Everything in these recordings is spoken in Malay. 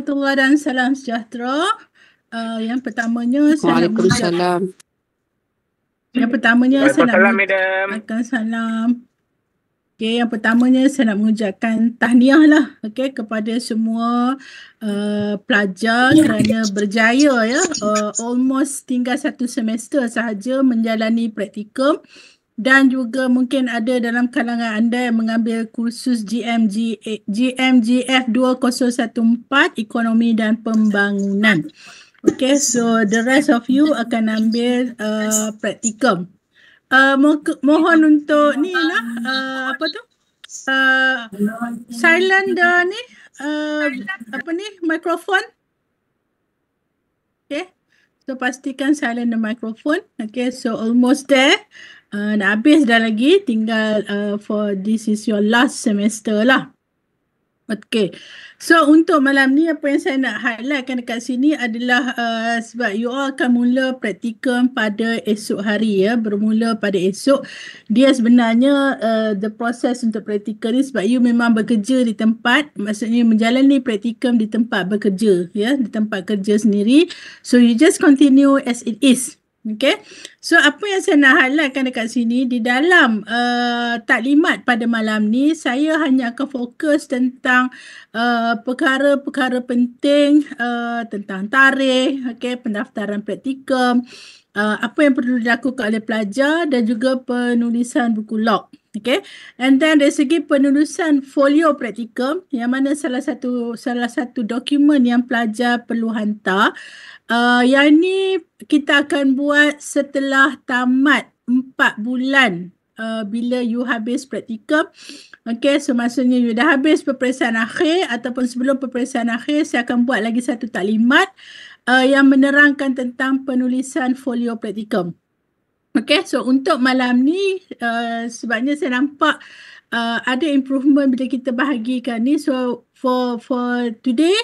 warahmatullahi dan salam sejahtera. Yang pertamanya saya nak Waalaikumsalam. Waalaikumsalam. Okey, yang pertamanya saya nak mengucapkan tahniah lah kepada semua pelajar kerana berjaya almost tinggal 1 semester sahaja menjalani praktikum. Dan juga mungkin ada dalam kalangan anda yang mengambil kursus GMGF 2014 Ekonomi dan Pembangunan. Okay, so the rest of you akan ambil praktikum. Mohon untuk ni lah, silent ni, mikrofon. Okay, so pastikan silent the microphone. Okay, so almost there. Nak habis dah lagi, tinggal for this is your last semester lah. Okay, so untuk malam ni apa yang saya nak highlightkan dekat sini adalah sebab you all akan mula praktikum pada esok hari bermula pada esok. Dia sebenarnya the process untuk praktikum ni sebab you memang bekerja di tempat, maksudnya menjalani praktikum di tempat bekerja di tempat kerja sendiri. So you just continue as it is. Okay, so apa yang saya nak highlightkan dekat sini di dalam taklimat pada malam ni, saya hanya akan fokus tentang perkara-perkara penting tentang tarikh, pendaftaran praktikum, apa yang perlu dilakukan oleh pelajar dan juga penulisan buku log. Okay, and then dari segi penulisan folio praktikum, yang mana salah satu dokumen yang pelajar perlu hantar. Yang ni kita akan buat setelah tamat 4 bulan bila you habis praktikum. Okay, so maksudnya you dah habis peperiksaan akhir ataupun sebelum peperiksaan akhir, saya akan buat lagi satu taklimat yang menerangkan tentang penulisan folio praktikum. Okay, so untuk malam ni sebabnya saya nampak ada improvement bila kita bahagikan ni. So for today,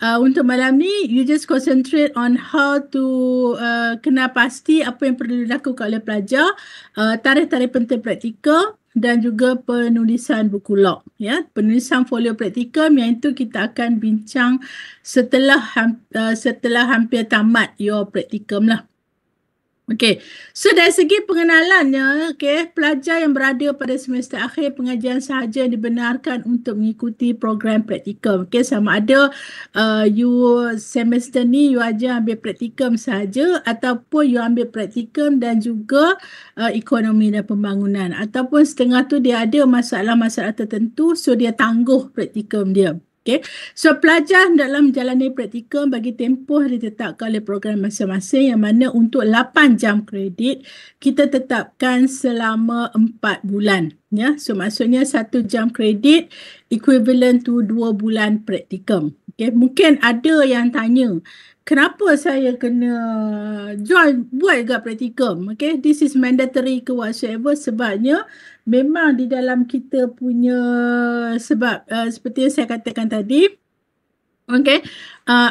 untuk malam ni, you just concentrate on how to kena pasti apa yang perlu dilakukan oleh pelajar, tarikh-tarikh penting praktikum dan juga penulisan buku log. Penulisan folio praktikum yang itu kita akan bincang setelah hampir tamat your praktikum lah. Okey, so dari segi pengenalannya, pelajar yang berada pada semester akhir pengajian sahaja dibenarkan untuk mengikuti program praktikum. Sama ada you semester ni you aja ambil praktikum sahaja ataupun you ambil praktikum dan juga ekonomi dan pembangunan, ataupun setengah tu dia ada masalah-masalah tertentu, so dia tangguh praktikum dia. Okay. So pelajar dalam menjalani praktikum bagi tempoh ditetapkan oleh program masing-masing, yang mana untuk 8 jam kredit kita tetapkan selama 4 bulan. So maksudnya 1 jam kredit equivalent to 2 bulan praktikum. Okay. Mungkin ada yang tanya, kenapa saya kena buat juga praktikum? Okay, this is mandatory ke whatsoever? Sebabnya memang di dalam kita punya sebab seperti yang saya katakan tadi,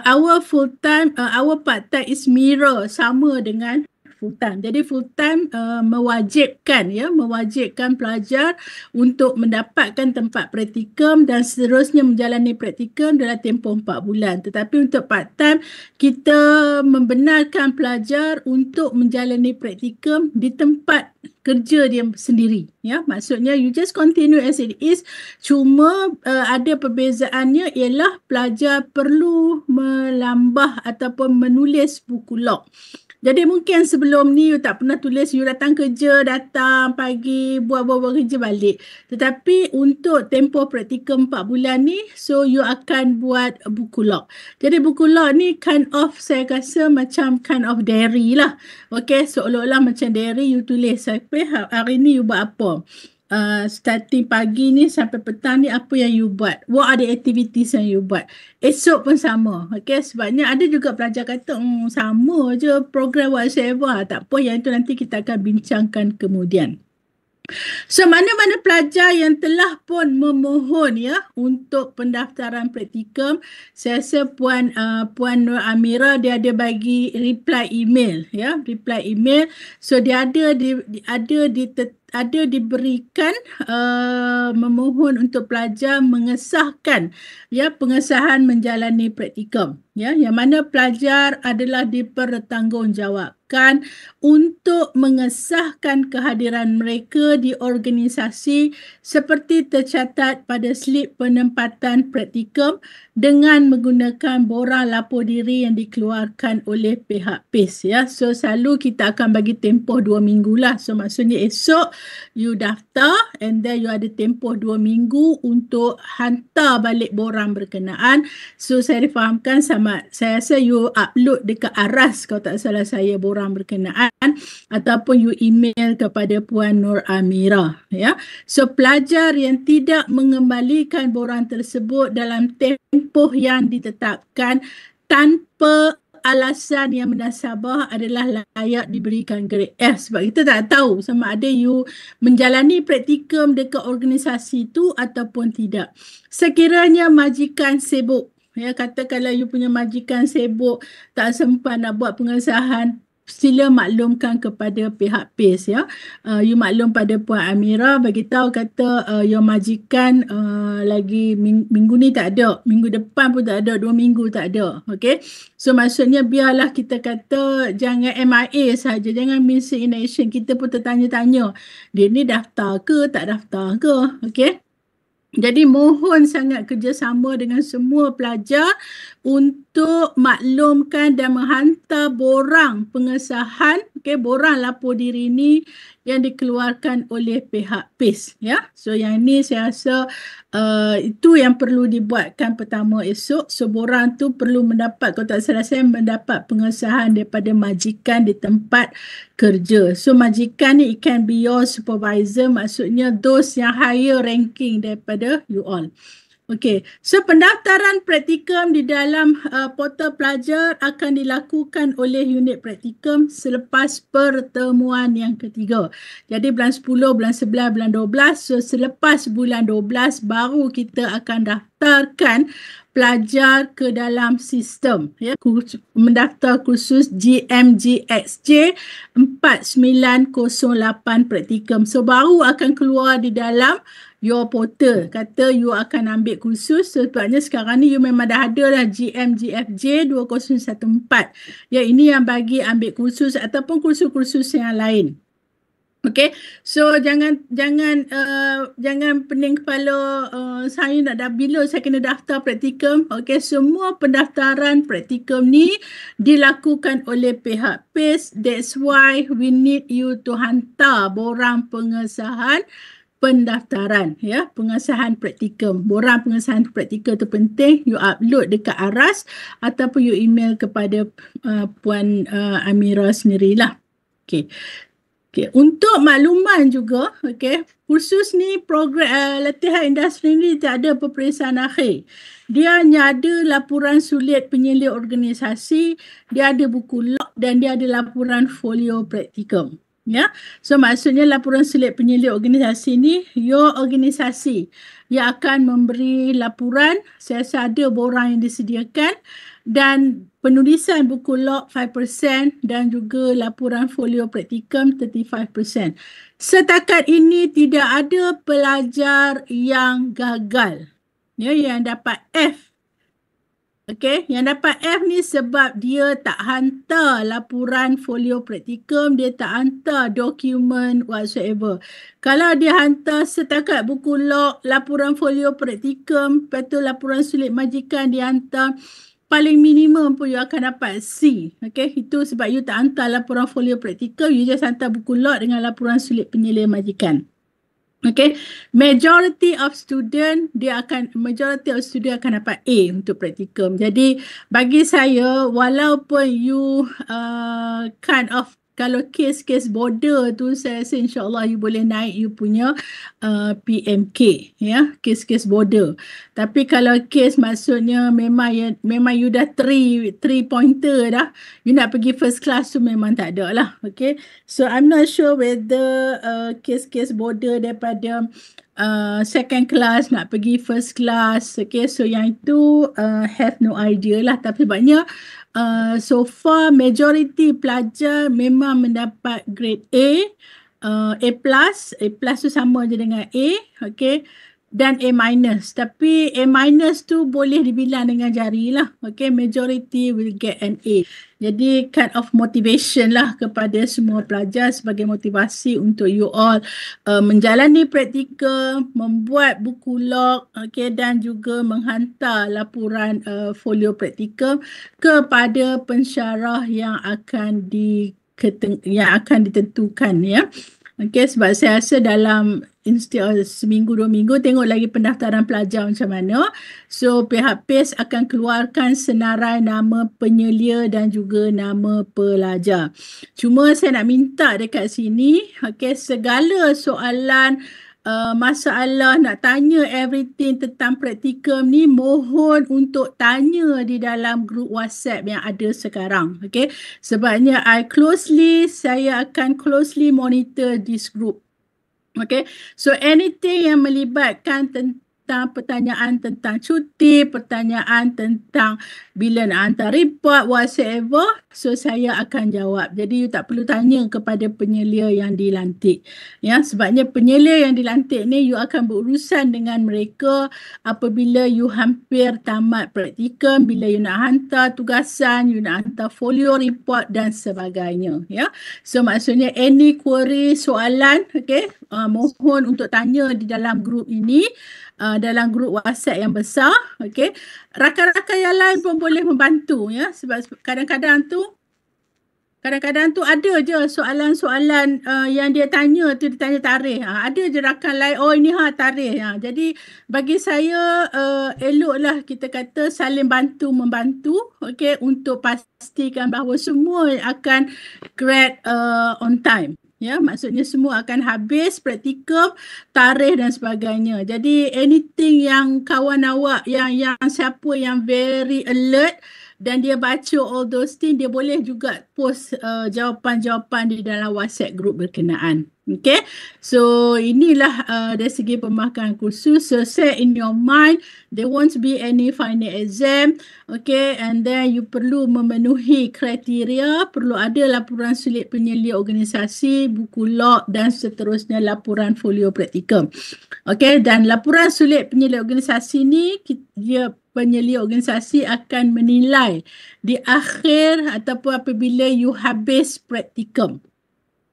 our part time is mirror, sama dengan full time. Jadi full time mewajibkan pelajar untuk mendapatkan tempat praktikum dan seterusnya menjalani praktikum dalam tempoh 4 bulan. Tetapi untuk part time, kita membenarkan pelajar untuk menjalani praktikum di tempat kerja dia sendiri. Maksudnya you just continue as it is. Cuma ada perbezaannya ialah pelajar perlu melambah ataupun menulis buku log. Jadi mungkin sebelum ni you tak pernah tulis, you datang kerja, datang pagi, buat kerja balik. Tetapi untuk tempoh praktikum 4 bulan ni, so you akan buat buku log. Jadi buku log ni saya rasa macam kind of diary lah. Okay, seolah-olah macam diary, you tulis hari ni you buat apa. Starting pagi ni sampai petang ni apa yang you buat, what are the activities yang you buat. Esok pun sama. Okay, sebabnya ada juga pelajar kata sama je program whatsoever. Tak apa, yang itu nanti kita akan bincangkan kemudian. So mana-mana pelajar yang telah pun memohon ya untuk pendaftaran praktikum, saya rasa Puan Nur Amira dia ada bagi reply email ya, reply email. So dia ada diberikan memohon untuk pelajar mengesahkan ya pengesahan menjalani praktikum ya, yang mana pelajar adalah dipertanggungjawabkan untuk mengesahkan kehadiran mereka di organisasi seperti tercatat pada slip penempatan praktikum dengan menggunakan borang lapor diri yang dikeluarkan oleh pihak PIS ya. So selalu kita akan bagi tempoh 2 minggu lah. So maksudnya esok you daftar and then you ada tempoh 2 minggu untuk hantar balik borang berkenaan. So saya difahamkan saya rasa you upload dekat Aras kalau tak salah saya borang berkenaan, ataupun you email kepada Puan Nur Amira ya. So pelajar yang tidak mengembalikan borang tersebut dalam tempoh yang ditetapkan tanpa alasan yang mendasabah adalah layak diberikan grade F, sebab kita tak tahu sama ada you menjalani praktikum dekat organisasi tu ataupun tidak. Sekiranya majikan sibuk ya, katakanlah you punya majikan sibuk tak sempat nak buat pengesahan, sila maklumkan kepada pihak PIS ya. You maklum pada Puan Amira, bagi tahu kata your majikan lagi minggu ni tak ada, minggu depan pun tak ada, 2 minggu tak ada. Okay, so maksudnya biarlah kita kata jangan MIA saja, jangan missing in action. Kita pun tertanya-tanya dia ni daftar ke tak daftar ke. Okay, jadi mohon sangat kerjasama dengan semua pelajar untuk maklumkan dan menghantar borang pengesahan, borang lapor diri ni yang dikeluarkan oleh pihak PIS ya. So yang ni saya rasa itu yang perlu dibuatkan pertama esok. So borang tu perlu mendapat, kalau tak salah saya, mendapat pengesahan daripada majikan di tempat kerja. So majikan ni it can be your supervisor, maksudnya those yang higher ranking daripada you all. Okey, so pendaftaran praktikum di dalam portal pelajar akan dilakukan oleh unit praktikum selepas pertemuan yang ketiga. Jadi bulan 10, bulan 11, bulan 12, so selepas bulan 12 baru kita akan daftarkan pelajar ke dalam sistem ya, mendaftar kursus GMGXJ 4908 praktikum. So baru akan keluar di dalam your portal, kata you akan ambil kursus. Sebabnya sekarang ni you memang dah ada lah GMGFJ 2014 ya, ini yang bagi ambil kursus ataupun kursus-kursus yang lain. Okay, so jangan pening kepala saya nak bila saya kena daftar praktikum. Okay, semua pendaftaran praktikum ni dilakukan oleh pihak PIS. That's why we need you to hantar borang pengesahan pendaftaran ya, pengesahan praktikum. Borang pengesahan praktikum tu penting, you upload dekat Aras ataupun you email kepada Puan Amira sendirilah. Okey. Okay. Untuk makluman juga, okay, kursus ni program latihan industri ni tak ada peperiksaan akhir. Dia hanya ada laporan sulit penyelidik organisasi, dia ada buku log dan dia ada laporan folio praktikum. Ya, so maksudnya laporan sulit penyelidik organisasi ni, your organisasi yang akan memberi laporan, saya rasa ada borang yang disediakan, dan penulisan buku log 5% dan juga laporan folio praktikum 35%. Setakat ini tidak ada pelajar yang gagal, ya, yang dapat F. Okay, yang dapat F ni sebab dia tak hantar laporan folio praktikum, dia tak hantar dokumen whatsoever. Kalau dia hantar setakat buku log, laporan folio praktikum, lepas tu laporan sulit majikan dia hantar, paling minimum pun you akan dapat C. Okay, itu sebab you tak hantar laporan folio praktikum, you just hantar buku log dengan laporan sulit penyelidik majikan. Okay, majority of student akan dapat A untuk praktikum. Jadi bagi saya, walaupun you kalau kes-kes border tu saya rasa insyaAllah you boleh naik you punya PMK, ya, kes-kes border. Tapi kalau kes maksudnya memang you dah three pointer dah, you nak pergi first class tu memang tak ada lah. Okay, so I'm not sure whether kes-kes border daripada second class nak pergi first class. Okay, so yang itu have no idea lah. Tapi sebabnya so far majority pelajar memang mendapat grade A, A plus tu sama je dengan A, okay, dan A minus. Tapi A minus tu boleh dibilang dengan jari lah. Okay, majority will get an A. Jadi kind of motivation lah kepada semua pelajar sebagai motivasi untuk you all menjalani praktikal, membuat buku log, okay, dan juga menghantar laporan folio praktikal kepada pensyarah yang akan ditentukan, ya. Okey, sebab saya rasa dalam seminggu 2 minggu tengok lagi pendaftaran pelajar macam mana. So pihak PACE akan keluarkan senarai nama penyelia dan juga nama pelajar. Cuma saya nak minta dekat sini, okey, segala soalan masalah nak tanya everything tentang praktikum ni, mohon untuk tanya di dalam grup WhatsApp yang ada sekarang. Okay, sebabnya saya akan closely monitor this group. Okay, so anything yang melibatkan tentang pertanyaan tentang cuti, pertanyaan tentang bila nak hantar report, whatsoever, so saya akan jawab. Jadi you tak perlu tanya kepada penyelia yang dilantik, ya, sebabnya penyelia yang dilantik ni you akan berurusan dengan mereka apabila you hampir tamat praktikum, bila you nak hantar tugasan, you nak hantar folio report dan sebagainya, ya. So maksudnya any query, soalan, okay, mohon untuk tanya di dalam grup ini, dalam grup WhatsApp yang besar. Okay, rakan-rakan yang lain pun boleh membantu, ya, sebab kadang-kadang tu ada je soalan-soalan yang dia tanya tu, dia tanya tarikh. Ada je rakan lain, oh ini tarikh. Jadi bagi saya eloklah kita kata saling bantu-membantu, okay, untuk pastikan bahawa semua akan grad on time. Ya, maksudnya semua akan habis praktikum, tarikh dan sebagainya. Jadi anything yang kawan awak yang siapa yang very alert dan dia baca all those things, dia boleh juga post jawapan-jawapan di dalam WhatsApp group berkenaan. Okay, so inilah dari segi pembekalan kursus. So set in your mind, there won't be any final exam. Okay, and then you perlu memenuhi kriteria, perlu ada laporan sulit penyelia organisasi, buku log dan seterusnya laporan folio praktikum. Okay, dan laporan sulit penyelia organisasi ni dia penyelia organisasi akan menilai di akhir ataupun apabila you habis praktikum.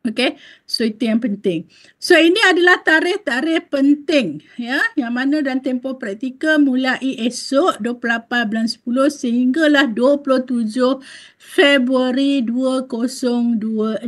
Okay, so itu yang penting. So ini adalah tarikh-tarikh penting, ya, yang mana dan tempoh praktikum mulai esok 28 bulan 10 sehinggalah 27 Februari 2026,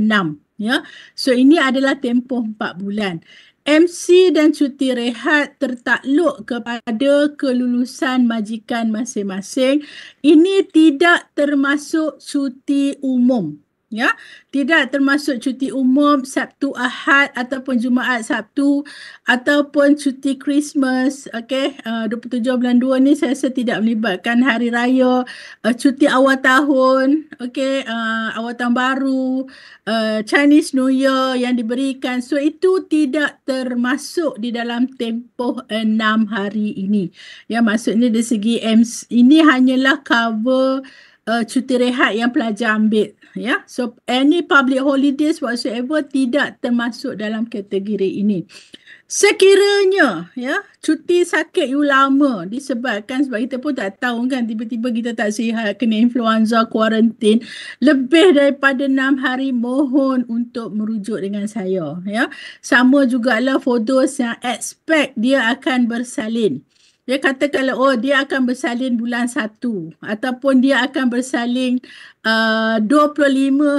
ya. So ini adalah tempoh 4 bulan. MC dan cuti rehat tertakluk kepada kelulusan majikan masing-masing. Ini tidak termasuk cuti umum. Ya, tidak termasuk cuti umum Sabtu Ahad ataupun Jumaat Sabtu ataupun cuti Christmas. Okey, 27 bulan 2 ni saya rasa tidak melibatkan hari raya, cuti awal tahun, okey, awal tahun baru, Chinese New Year yang diberikan. So itu tidak termasuk di dalam tempoh 6 hari ini. Ya, maksudnya dari segi MC ini hanyalah cover cuti rehat yang pelajar ambil, ya. So any public holidays whatsoever tidak termasuk dalam kategori ini. Sekiranya, ya, cuti sakit you lama disebabkan sebab kita pun tak tahu kan, tiba-tiba kita tak sihat, kena influenza, kuarantin lebih daripada 6 hari, mohon untuk merujuk dengan saya, ya. Sama jugalah for those yang expect dia akan bersalin. Dia kata kalau dia akan bersalin bulan 1 ataupun dia akan bersalin 25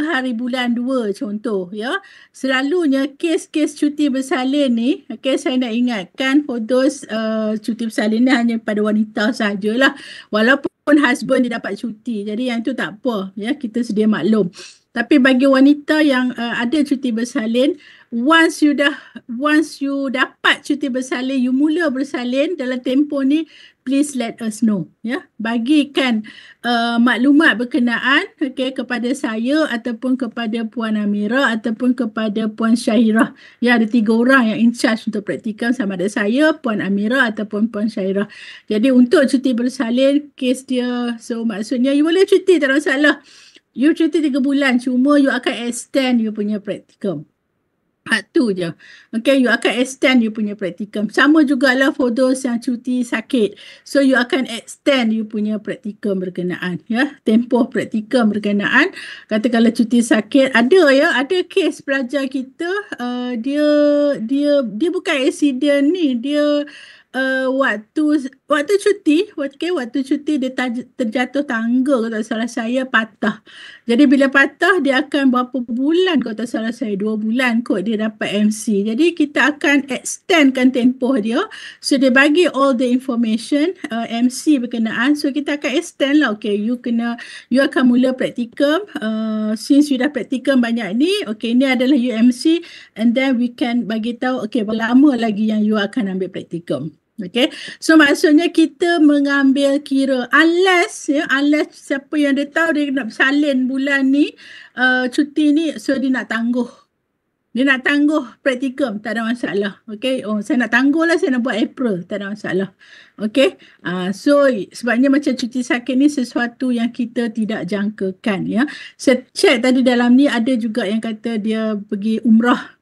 hari bulan 2 contoh, ya. Selalunya kes-kes cuti bersalin ni, okay, saya nak ingatkan for those cuti bersalin ni hanya pada wanita sahajalah. Walaupun husband dia dapat cuti. Jadi yang itu tak apa, ya, kita sedia maklum. Tapi bagi wanita yang ada cuti bersalin, once you dapat cuti bersalin, you mula bersalin dalam tempoh ni, please let us know, ya. Bagikan maklumat berkenaan, okay, kepada saya ataupun kepada Puan Amira ataupun kepada Puan Syahirah. Ya, ada 3 orang yang in charge untuk praktikal, sama ada saya, Puan Amira ataupun Puan Syahirah. Jadi untuk cuti bersalin, kes dia, so maksudnya you boleh cuti, tak ada masalah. You cuti 3 bulan, cuma you akan extend you punya praktikum. Tu je. Okay, you akan extend you punya praktikum. Sama jugalah for those yang cuti sakit. So, you akan extend you punya praktikum berkenaan. Ya, tempoh praktikum berkenaan. Kata kalau cuti sakit, ada kes pelajar kita, dia bukan accident ni, dia waktu cuti dia terjatuh tangga, kalau tak salah saya, patah. Jadi bila patah dia akan berapa bulan, kalau tak salah saya 2 bulan kot dia dapat MC. Jadi kita akan extendkan tempoh dia. So dia bagi all the information MC berkenaan. So kita akan extend lah. Okay, you akan mula praktikum. Since you dah praktikum banyak ni, okay, ni adalah UMC, and then we can bagi tahu okay berapa lama lagi yang you akan ambil praktikum. Okay, so maksudnya kita mengambil kira unless siapa yang dia tahu dia nak bersalin bulan ni, cuti ni, so dia nak tangguh praktikum, tak ada masalah. Okay, saya nak tangguh lah, saya nak buat April, tak ada masalah. Okay, so sebabnya macam cuti sakit ni sesuatu yang kita tidak jangkakan, ya. Saya check tadi dalam ni ada juga yang kata dia pergi umrah.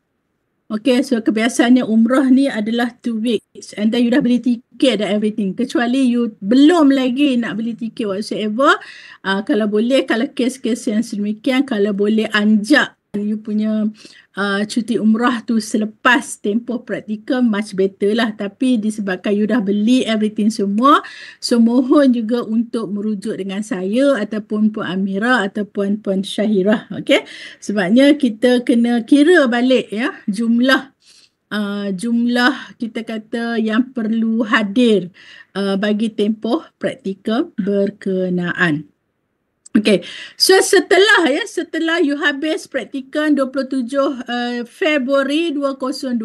Okay, so kebiasaannya umrah ni adalah 2 weeks and then you dah beli tiket dan everything. Kecuali you belum lagi nak beli tiket whatsoever, kalau boleh, kalau kes-kes yang sedemikian, kalau boleh anjak you punya cuti umrah tu selepas tempoh praktikum, much better lah. Tapi disebabkan you dah beli everything semua, so mohon juga untuk merujuk dengan saya ataupun Puan Amira ataupun Puan Syahirah. Okay, sebabnya kita kena kira balik, ya, jumlah kita kata yang perlu hadir bagi tempoh praktikum berkenaan. Okay, so setelah you habis praktikum 27 Februari 2026,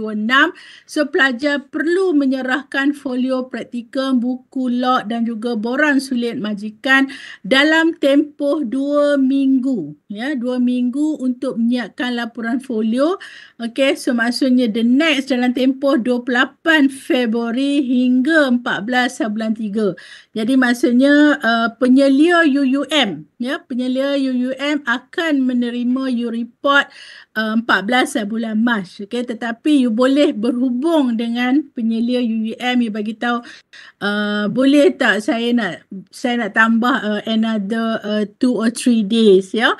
so pelajar perlu menyerahkan folio praktikum, buku log dan juga borang sulit majikan dalam tempoh 2 minggu. Ya, 2 minggu untuk menyiapkan laporan folio. Okay, so maksudnya the next dalam tempoh 28 Februari hingga 14 bulan 3. Jadi maksudnya penyelia UUM, ya, penyelia UUM akan menerima you report 14 bulan Mac. Okay, tetapi you boleh berhubung dengan penyelia UUM, you bagi tahu boleh tak saya nak tambah another 2 or 3 days, ya.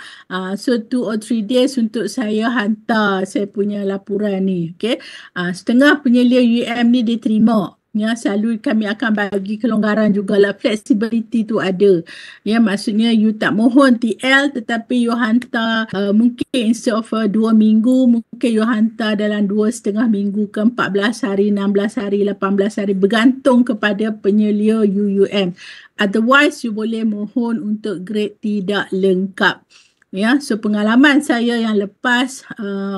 So 2 or 3 days untuk saya hantar saya punya laporan ni. Okay, setengah penyelia UUM ni diterima. Ya, selalu kami akan bagi kelonggaran jugalah, flexibility tu ada. Ya, maksudnya you tak mohon TL tetapi you hantar mungkin instead of 2 minggu, mungkin you hantar dalam 2,5 minggu ke 14 hari, 16 hari, 18 hari, bergantung kepada penyelia UUM. Otherwise, you boleh mohon untuk grade tidak lengkap. Ya, so pengalaman saya yang lepas,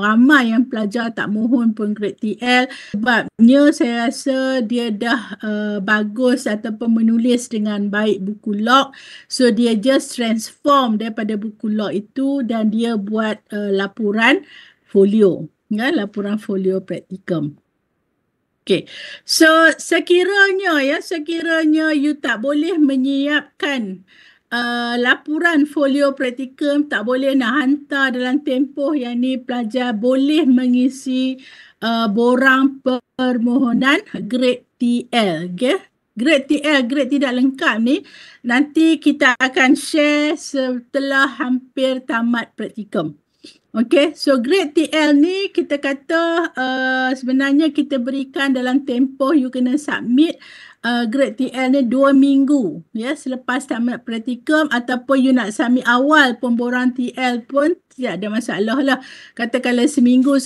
ramai yang pelajar tak mohon pun grade TL sebabnya saya rasa dia dah bagus ataupun menulis dengan baik buku log, so dia just transform daripada buku log itu dan dia buat laporan folio, ya, laporan folio praktikum. Okay, so sekiranya you tak boleh menyiapkan laporan folio praktikum, tak boleh nak hantar dalam tempoh yang ni, pelajar boleh mengisi borang permohonan grade TL. Okay? Grade TL, grade tidak lengkap ni, nanti kita akan share setelah hampir tamat praktikum. Okay, so grade TL ni kita kata sebenarnya kita berikan dalam tempoh you kena submit grade TL ni 2 minggu ya selepas tamat praktikum, ataupun you nak submit awal pemborang TL pun tidak ada masalah lah. Katakanlah seminggu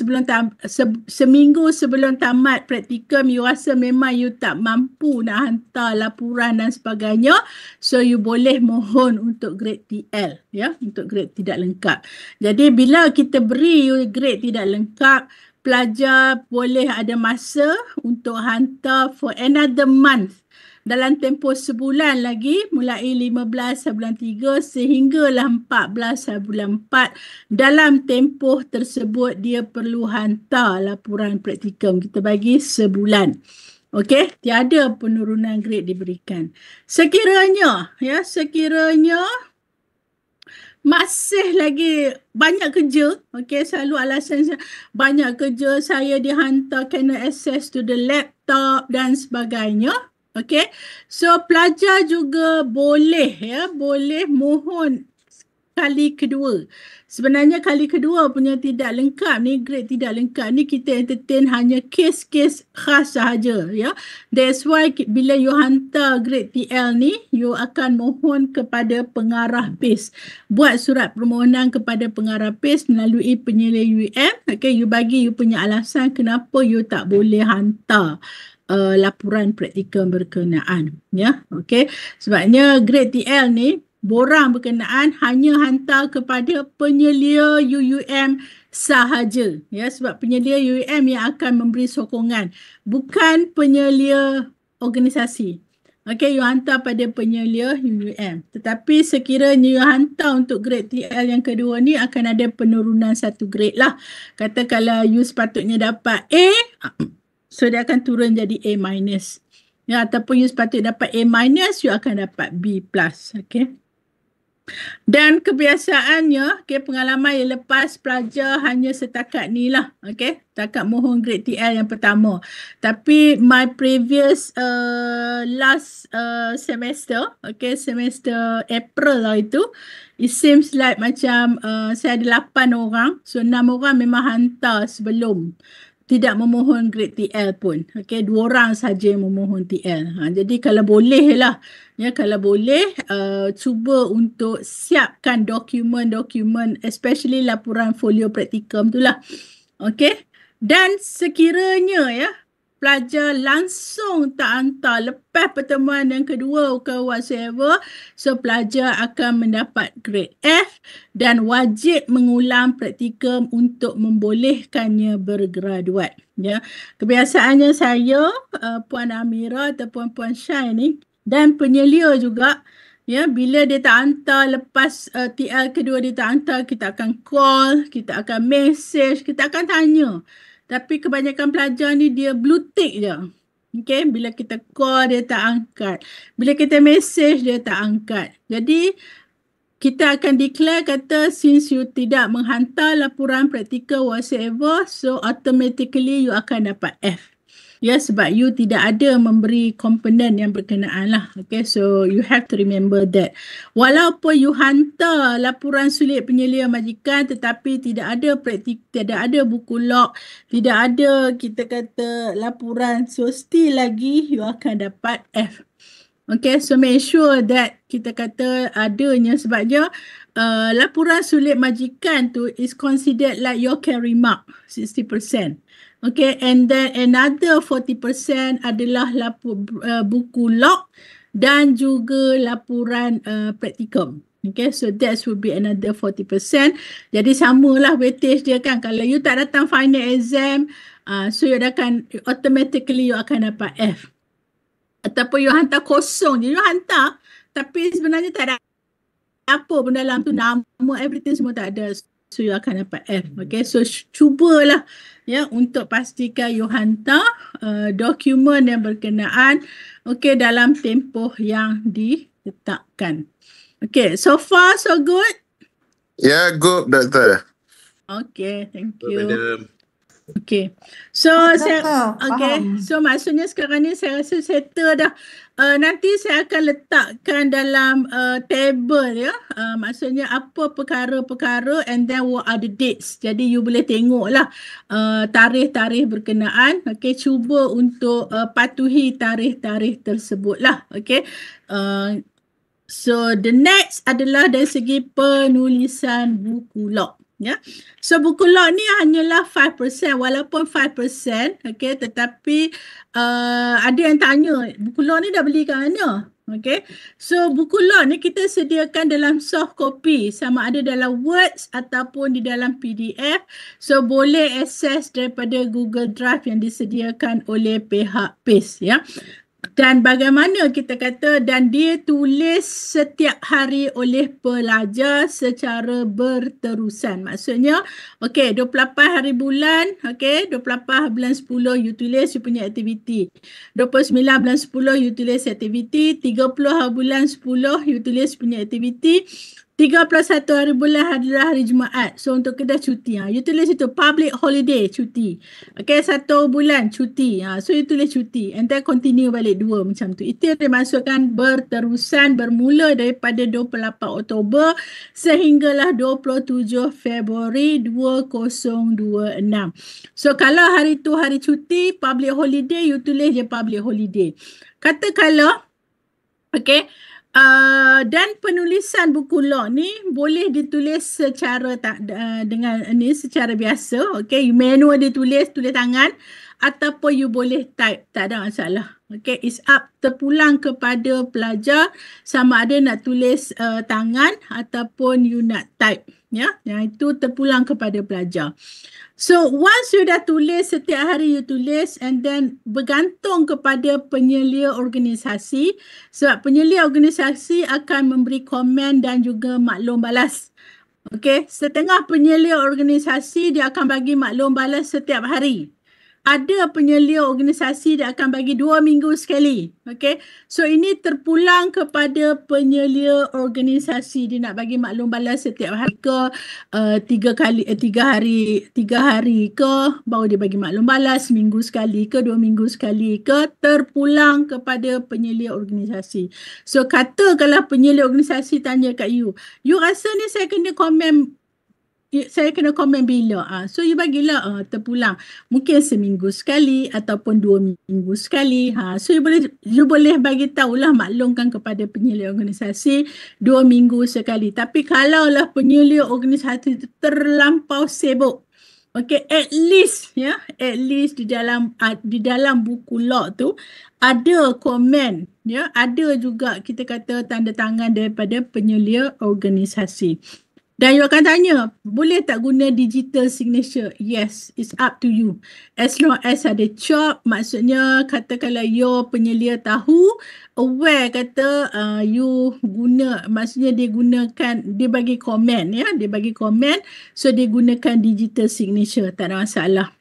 sebelum tamat praktikum you rasa memang you tak mampu nak hantar laporan dan sebagainya, so you boleh mohon untuk grade TL ya, untuk grade tidak lengkap. Jadi bila kita beri you grade tidak lengkap, pelajar boleh ada masa untuk hantar for another month, dalam tempoh sebulan lagi, mulai 15 bulan 3 sehinggalah 14 bulan 4. Dalam tempoh tersebut dia perlu hantar laporan praktikum. Kita bagi sebulan. Okey, tiada penurunan grade diberikan. Sekiranya masih lagi banyak kerja, okey, selalu alasan banyak kerja, saya dihantar cannot access to the laptop dan sebagainya. Okey, so pelajar juga boleh mohon kali kedua. Sebenarnya kali kedua punya tidak lengkap ni, grade tidak lengkap ni kita entertain hanya kes-kes khas sahaja ya. That's why bila you hantar grade TL ni, you akan mohon kepada pengarah PACE. Buat surat permohonan kepada pengarah PACE melalui penyelia UM. Okay, you bagi you punya alasan kenapa you tak boleh hantar laporan praktikum berkenaan ya. Okay, sebabnya grade TL ni borang berkenaan hanya hantar kepada penyelia UUM sahaja ya, sebab penyelia UUM yang akan memberi sokongan, bukan penyelia organisasi. Okey, you hantar pada penyelia UUM. Tetapi sekiranya you hantar untuk grade TL yang kedua ni, akan ada penurunan satu grade lah. Katakanlah you sepatutnya dapat A, so dia akan turun jadi A minus. Ya, ataupun you sepatutnya dapat A minus, you akan dapat B plus. Okey. Dan kebiasaannya, okay, pengalaman yang lepas pelajar hanya setakat ni lah, okay, setakat mohon grade TL yang pertama. Tapi my previous last semester, okay, semester April lah itu, it seems like macam saya ada 8 orang, so 6 orang memang hantar sebelum, tidak memohon grade TL pun. Okay, 2 orang saja yang memohon TL. Jadi kalau boleh lah, ya, kalau boleh cuba untuk siapkan dokumen-dokumen, especially laporan folio praktikum tu lah. Okay, dan sekiranya ya, pelajar langsung tak hantar lepas pertemuan yang kedua ke whatsoever, so pelajar akan mendapat grade F dan wajib mengulang praktikum untuk membolehkannya bergraduat. Ya, kebiasaannya saya, Puan Amira ataupun Puan Syai ni dan penyelia juga, ya, bila dia tak hantar lepas TL kedua dia tak hantar, kita akan call, kita akan message, kita akan tanya. Tapi kebanyakan pelajar ni dia blue tick je. Okay, bila kita call dia tak angkat. Bila kita message dia tak angkat. Jadi kita akan declare kata since you tidak menghantar laporan praktikal whatsoever, so automatically you akan dapat F. Ya, sebab you tidak ada memberi komponen yang berkenaan lah. Okay, so you have to remember that. Walaupun you hantar laporan sulit penyelia majikan tetapi tidak ada tidak ada buku log, tidak ada kita kata laporan, so still lagi you akan dapat F. Okay, so make sure that kita kata adanya, sebabnya laporan sulit majikan tu is considered like your carry mark, 60%. Okay, and then another 40% adalah buku log dan juga laporan praktikum. Okay, so that would be another 40%. Jadi samalah weightage dia kan. Kalau you tak datang final exam, so you akan automatically you akan dapat F. Ataupun you hantar kosong je, you hantar tapi sebenarnya tak ada apa pun dalam tu, nama, everything semua tak ada, so you akan dapat F. Okay, so cubalah ya untuk pastikan you hantar dokumen yang berkenaan, okay, dalam tempoh yang ditetapkan. Okay, so far so good? Yeah, good, Doctor. Okay, thank Good, you. Madam. Okay. So saya Faham. So maksudnya sekarang ni saya rasa settle dah. Nanti saya akan letakkan dalam table ya. Maksudnya apa perkara-perkara and then what are the dates. Jadi you boleh tengok lah tarikh-tarikh berkenaan. Okay, cuba untuk patuhi tarikh-tarikh tersebut lah. Okay. So the next adalah dari segi penulisan buku log. Ya. So buku log ni hanyalah 5%, walaupun 5%, okay, tetapi ada yang tanya, buku log ni dah beli kat mana? Okay. So buku log ni kita sediakan dalam soft copy, sama ada dalam Words ataupun di dalam PDF. So boleh akses daripada Google Drive yang disediakan oleh pihak PACE ya. Dan bagaimana kita kata, dan dia tulis setiap hari oleh pelajar secara berterusan. Maksudnya, okey, 28 hari bulan, okey, 28 bulan 10 you tulis you punya aktiviti. 29 bulan 10 you tulis aktiviti, 30 hari bulan 10 you tulis punya aktiviti. 31 hari bulan adalah hari Jumaat. So untuk kedai cuti. You tulis itu public holiday, cuti. Okay, 1 bulan cuti. So you tulis cuti. And then continue balik 2 macam tu. Itu yang dimasukkan berterusan bermula daripada 28 Oktober sehinggalah 27 Februari 2026. So kalau hari tu hari cuti, public holiday, you tulis je public holiday. Katakanlah, okay, dan penulisan buku log ni boleh ditulis secara dengan ni secara biasa, okey, manual ditulis, tulis tangan, ataupun you boleh type, tak ada masalah. Okey, it's up, terpulang kepada pelajar sama ada nak tulis tangan ataupun you nak type ya. Yang itu terpulang kepada pelajar. So once you dah tulis, setiap hari you tulis, and then bergantung kepada penyelia organisasi, sebab penyelia organisasi akan memberi komen dan juga maklum balas. Okey, setengah penyelia organisasi dia akan bagi maklum balas setiap hari. Ada penyelia organisasi dia akan bagi 2 minggu sekali. Okey. So ini terpulang kepada penyelia organisasi, dia nak bagi maklum balas setiap hari ke 3 hari ke baru dia bagi maklum balas, minggu sekali ke 2 minggu sekali ke, terpulang kepada penyelia organisasi. So katakanlah penyelia organisasi tanya kat you rasa ni saya kena komen bila? So you bagilah terpulang. Mungkin seminggu sekali ataupun 2 minggu sekali. So you boleh bagi tahulah, maklumkan kepada penyelia organisasi 2 minggu sekali. Tapi kalaulah penyelia organisasi itu terlampau sibuk, okay, at least di dalam buku log tu ada komen ya, ada juga kita kata tanda tangan daripada penyelia organisasi. Dan you akan tanya, boleh tak guna digital signature? Yes, it's up to you. As long as ada chop, maksudnya katakanlah your penyelia tahu, aware kata you guna, maksudnya dia bagi komen ya, dia bagi komen, so dia gunakan digital signature, tak ada masalah.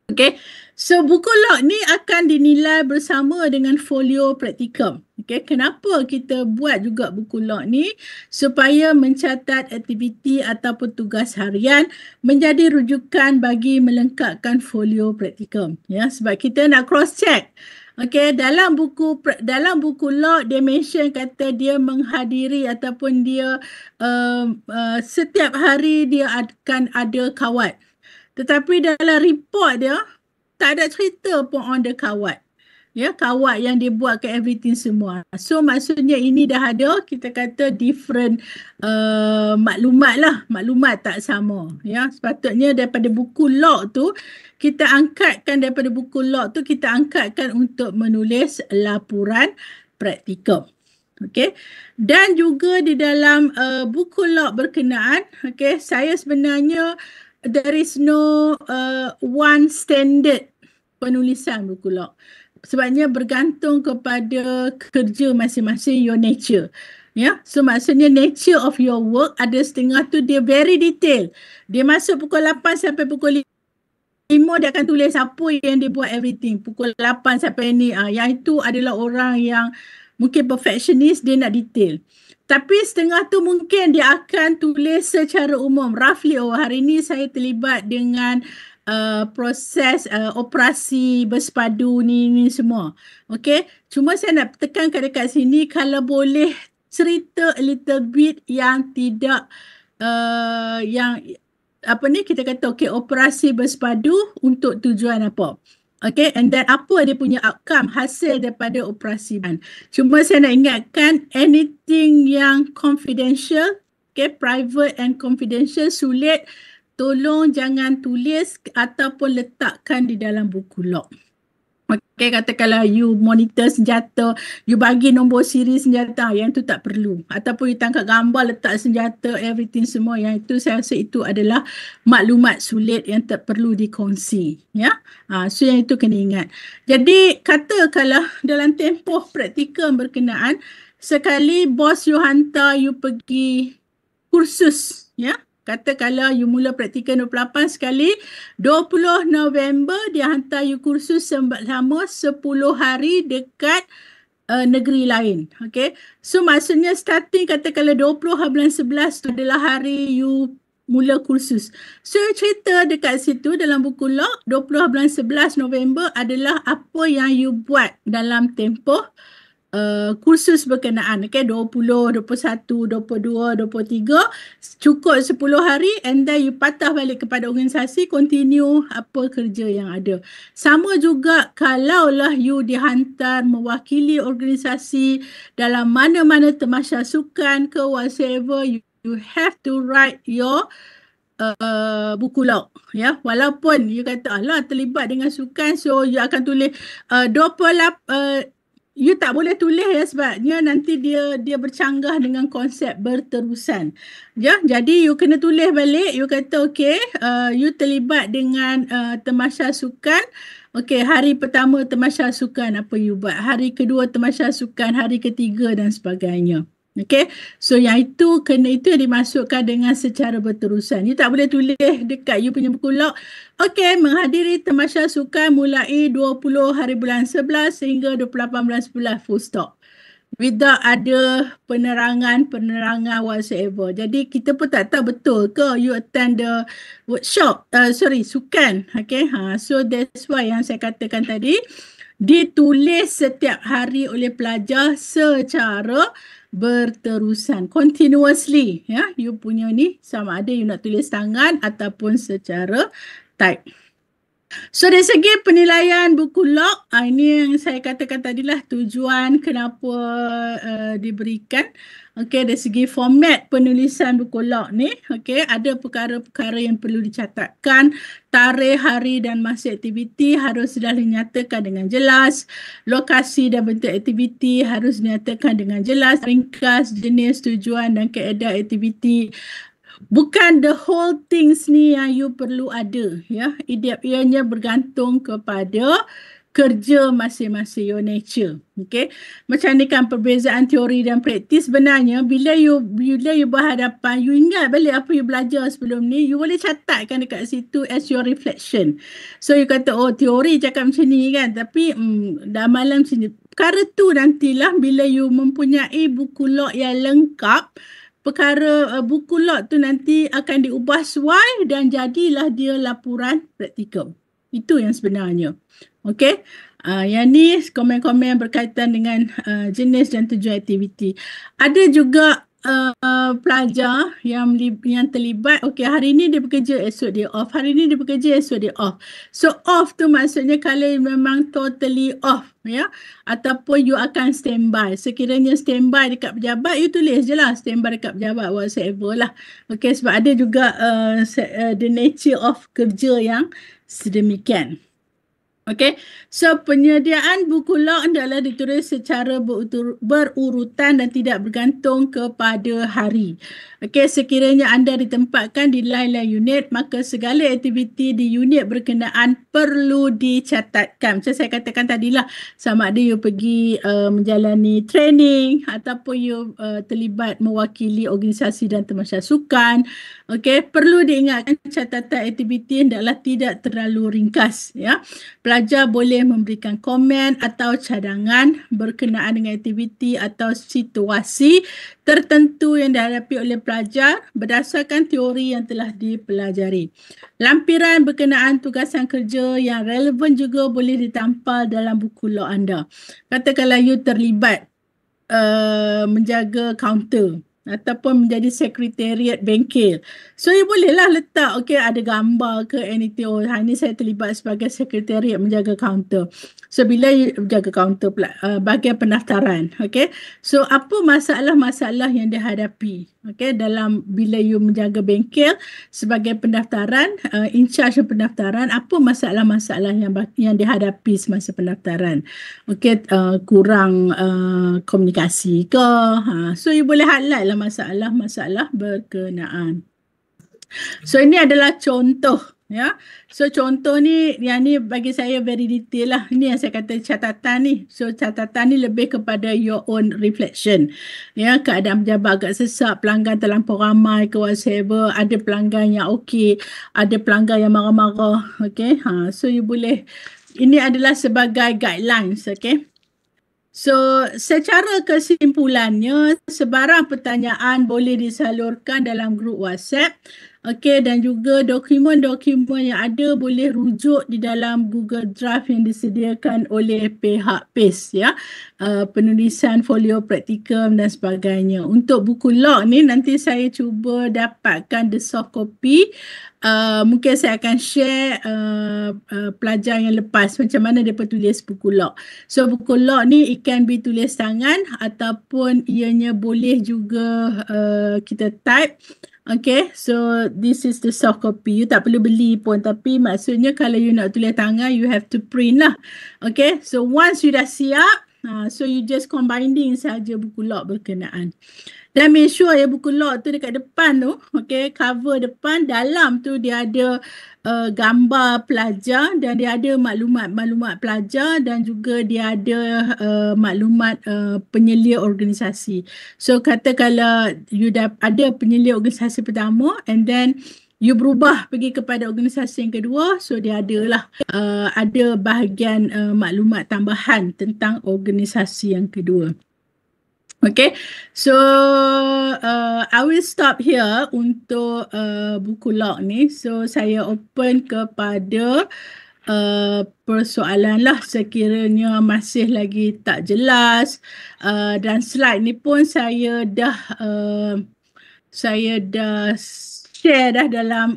Okay, so buku log ni akan dinilai bersama dengan folio praktikum. Okay, kenapa kita buat juga buku log ni? Supaya mencatat aktiviti ataupun tugas harian menjadi rujukan bagi melengkapkan folio praktikum. Ya, sebab kita nak cross check. Okay, dalam buku log dia mention kata dia menghadiri ataupun dia setiap hari dia akan ada kawat. Tetapi dalam report dia tak ada cerita pun on the kawat. Ya, kawat yang dia buat ke everything semua. So maksudnya ini dah ada, kita kata different maklumat tak sama. Ya, sepatutnya daripada buku log tu kita angkatkan untuk menulis laporan praktikum. Okay. Dan juga di dalam buku log berkenaan, okay, saya sebenarnya there is no one standard penulisan buku log. Sebabnya bergantung kepada kerja masing-masing, your nature. Ya, so maksudnya nature of your work, ada setengah tu dia very detail. Dia masuk pukul 8 sampai pukul 5 dia akan tulis apa yang dia buat everything. Pukul 8 sampai ni. Yang itu adalah orang yang mungkin perfectionist, dia nak detail. Tapi setengah tu mungkin dia akan tulis secara umum, roughly, hari ni saya terlibat dengan proses operasi bersepadu ni semua. Okay, cuma saya nak tekankan dekat sini, kalau boleh cerita a little bit yang tidak yang apa ni kita kata, okay, operasi bersepadu untuk tujuan apa. Okay, and then apa dia punya outcome, hasil daripada operasi. Cuma saya nak ingatkan, anything yang confidential, okay, private and confidential, sulit, tolong jangan tulis ataupun letakkan di dalam buku log. Okay, katakanlah you monitor senjata, you bagi nombor siri senjata, yang tu tak perlu. Ataupun you tangkap gambar, letak senjata, everything semua, yang itu saya rasa itu adalah maklumat sulit yang tak perlu dikongsi. Ya, so yang itu kena ingat. Jadi katakanlah dalam tempoh praktikal berkenaan, sekali bos you hantar you pergi kursus, ya. Katakanlah you mula praktikal 28 sekali, 20 November dia hantar you kursus selama 10 hari dekat negeri lain. Okay. So maksudnya starting katakanlah 20 bulan 11 tu adalah hari you mula kursus. So cerita dekat situ dalam buku log, 20 bulan 11 November adalah apa yang you buat dalam tempoh kursus berkenaan. Okay, 20, 21, 22, 23, cukup 10 hari, and then you patah balik kepada organisasi, continue apa kerja yang ada. Sama juga kalaulah you dihantar mewakili organisasi dalam mana-mana tamasya sukan ke whatever, you have to write your buku log, ya. Walaupun you kata alah terlibat dengan sukan, so you akan tulis 28 you tak boleh tulis, ya, sebabnya nanti dia bercanggah dengan konsep berterusan. Ya, jadi you kena tulis balik, you kata okay, you terlibat dengan tamasya sukan. Okay, hari pertama tamasya sukan apa you buat, hari kedua tamasya sukan, hari ketiga dan sebagainya. Okay, so yang itu yang dimasukkan dengan secara berterusan. You tak boleh tulis dekat you punya buku log, okay, menghadiri tamasya sukan mulai 20 hari bulan 11 sehingga 28 bulan 11, full stop. Without ada penerangan whatsoever. Jadi kita pun tak tahu betul ke you attend the workshop, sukan. Okay, so that's why yang saya katakan tadi, ditulis setiap hari oleh pelajar secara berterusan, continuously, ya. You punya ni sama ada you nak tulis tangan ataupun secara type. So dari segi penilaian buku log, ini yang saya katakan tadilah tujuan kenapa diberikan. Okay, dari segi format penulisan buku log ni, okay, ada perkara-perkara yang perlu dicatatkan. Tarikh, hari dan masa aktiviti harus sudah dinyatakan dengan jelas. Lokasi dan bentuk aktiviti harus dinyatakan dengan jelas. Ringkas, jenis, tujuan dan kaedah aktiviti. Bukan the whole things ni yang you perlu ada, ya. Ianya bergantung kepada kerja masing-masing, your nature. Okay, macam ni kan perbezaan teori dan praktis. Sebenarnya bila you berhadapan, you ingat balik apa you belajar sebelum ni, you boleh catatkan dekat situ as your reflection. So you kata, oh teori cakap macam ni kan, tapi dah malam macam ni. Perkara tu nantilah bila you mempunyai buku log yang lengkap, perkara buku log tu nanti akan diubah suai dan jadilah dia laporan praktikal. Itu yang sebenarnya. Okey. Yang ni komen-komen berkaitan dengan jenis dan tujuan aktiviti. Ada juga pelajar yang terlibat, okey, hari ni dia bekerja, esok dia off. Hari ni dia bekerja, esok dia off. So off tu maksudnya kalau memang totally off, ya, ataupun you akan standby. Sekiranya standby dekat pejabat, you tulis je lah standby dekat pejabat whatsoever lah. Okey, sebab ada juga the nature of kerja yang sedemikian. Okay, so penyediaan buku log adalah ditulis secara berurutan dan tidak bergantung kepada hari. Okay, sekiranya anda ditempatkan di lain-lain unit, maka segala aktiviti di unit berkenaan perlu dicatatkan. Macam saya katakan tadilah, sama ada you pergi menjalani training ataupun you terlibat mewakili organisasi dan tamasya sukan. Okay, perlu diingatkan catatan aktiviti adalah tidak terlalu ringkas, ya. pelajar boleh memberikan komen atau cadangan berkenaan dengan aktiviti atau situasi tertentu yang dihadapi oleh pelajar berdasarkan teori yang telah dipelajari. Lampiran berkenaan tugasan kerja yang relevan juga boleh ditampal dalam buku log anda. Katakanlah you terlibat menjaga kaunter ataupun menjadi sekretariat bengkel. So, you bolehlah letak, ada gambar ke anything. Oh, hari ni saya terlibat sebagai sekretariat menjaga kaunter. So, bila you menjaga kaunter bahagian pendaftaran. So, apa masalah-masalah yang dihadapi dalam bila you menjaga bengkel sebagai pendaftaran, in charge pendaftaran, apa masalah-masalah yang dihadapi semasa pendaftaran. Kurang komunikasi ke. So, you boleh highlight lah masalah-masalah berkenaan. So, ini adalah contoh. So, contoh ni, yang ni bagi saya very detail lah. Ini yang saya kata catatan ni. So, catatan ni lebih kepada your own reflection. Keadaan pejabat agak sesak, pelanggan terlampau ramai ke whatsoever, ada pelanggan yang okey, ada pelanggan yang marah-marah. So, you boleh, ini adalah sebagai guidelines. So, secara kesimpulannya, sebarang pertanyaan boleh disalurkan dalam grup WhatsApp. Dan juga dokumen-dokumen yang ada boleh rujuk di dalam Google Drive yang disediakan oleh pihak PACE. Penulisan folio praktikum dan sebagainya. Untuk buku log ni, nanti saya cuba dapatkan the soft copy. Mungkin saya akan share pelajar yang lepas macam mana dia tulis buku log. So, buku log ni it can be tulis tangan ataupun ianya boleh juga kita type. So this is the soft copy. You tak perlu beli pun, tapi maksudnya kalau you nak tulis tangan, you have to print lah. So once you dah siap, so you just combining saja buku log berkenaan. Dan make sure buku log tu dekat depan tu, cover depan, dalam tu dia ada gambar pelajar dan dia ada maklumat pelajar dan juga dia ada maklumat penyelia organisasi. So kata kalau you dah ada penyelia organisasi pertama and then you berubah pergi kepada organisasi yang kedua, so dia adalah ada bahagian maklumat tambahan tentang organisasi yang kedua. So I will stop here untuk buku log ni. So saya open kepada persoalan lah sekiranya masih lagi tak jelas. Dan slide ni pun saya dah share dah dalam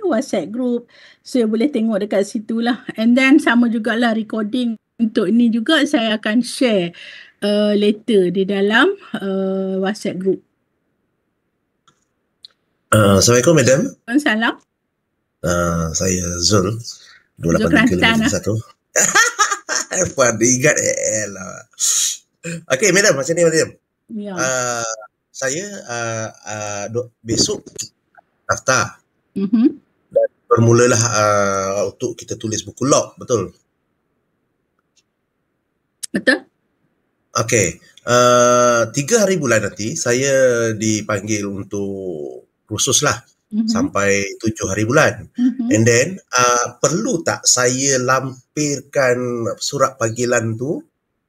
WhatsApp group. So boleh tengok dekat situ lah. And then sama jugalah recording untuk ini juga saya akan share later di dalam WhatsApp group. Assalamualaikum, Madam. Salam. Saya Zul. 283 Puan ingat lah. Okey, Madam, macam ni, Madam. Ya. Saya besok daftar. Dan bermulalah untuk kita tulis buku log, betul? Betul. Okey, 3 hari bulan nanti saya dipanggil untuk kursus lah sampai 7 hari bulan. And then perlu tak saya lampirkan surat panggilan tu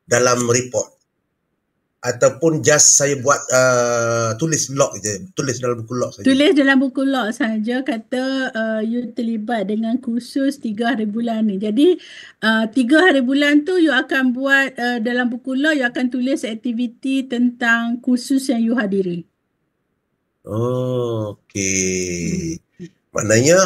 dalam report? Ataupun just saya buat tulis log je, tulis dalam buku log saja? Tulis dalam buku log saja, kata you terlibat dengan kursus 3 hari bulan ni. Jadi 3 hari bulan tu you akan buat dalam buku log, you akan tulis aktiviti tentang kursus yang you hadiri. Oh, okey. Maknanya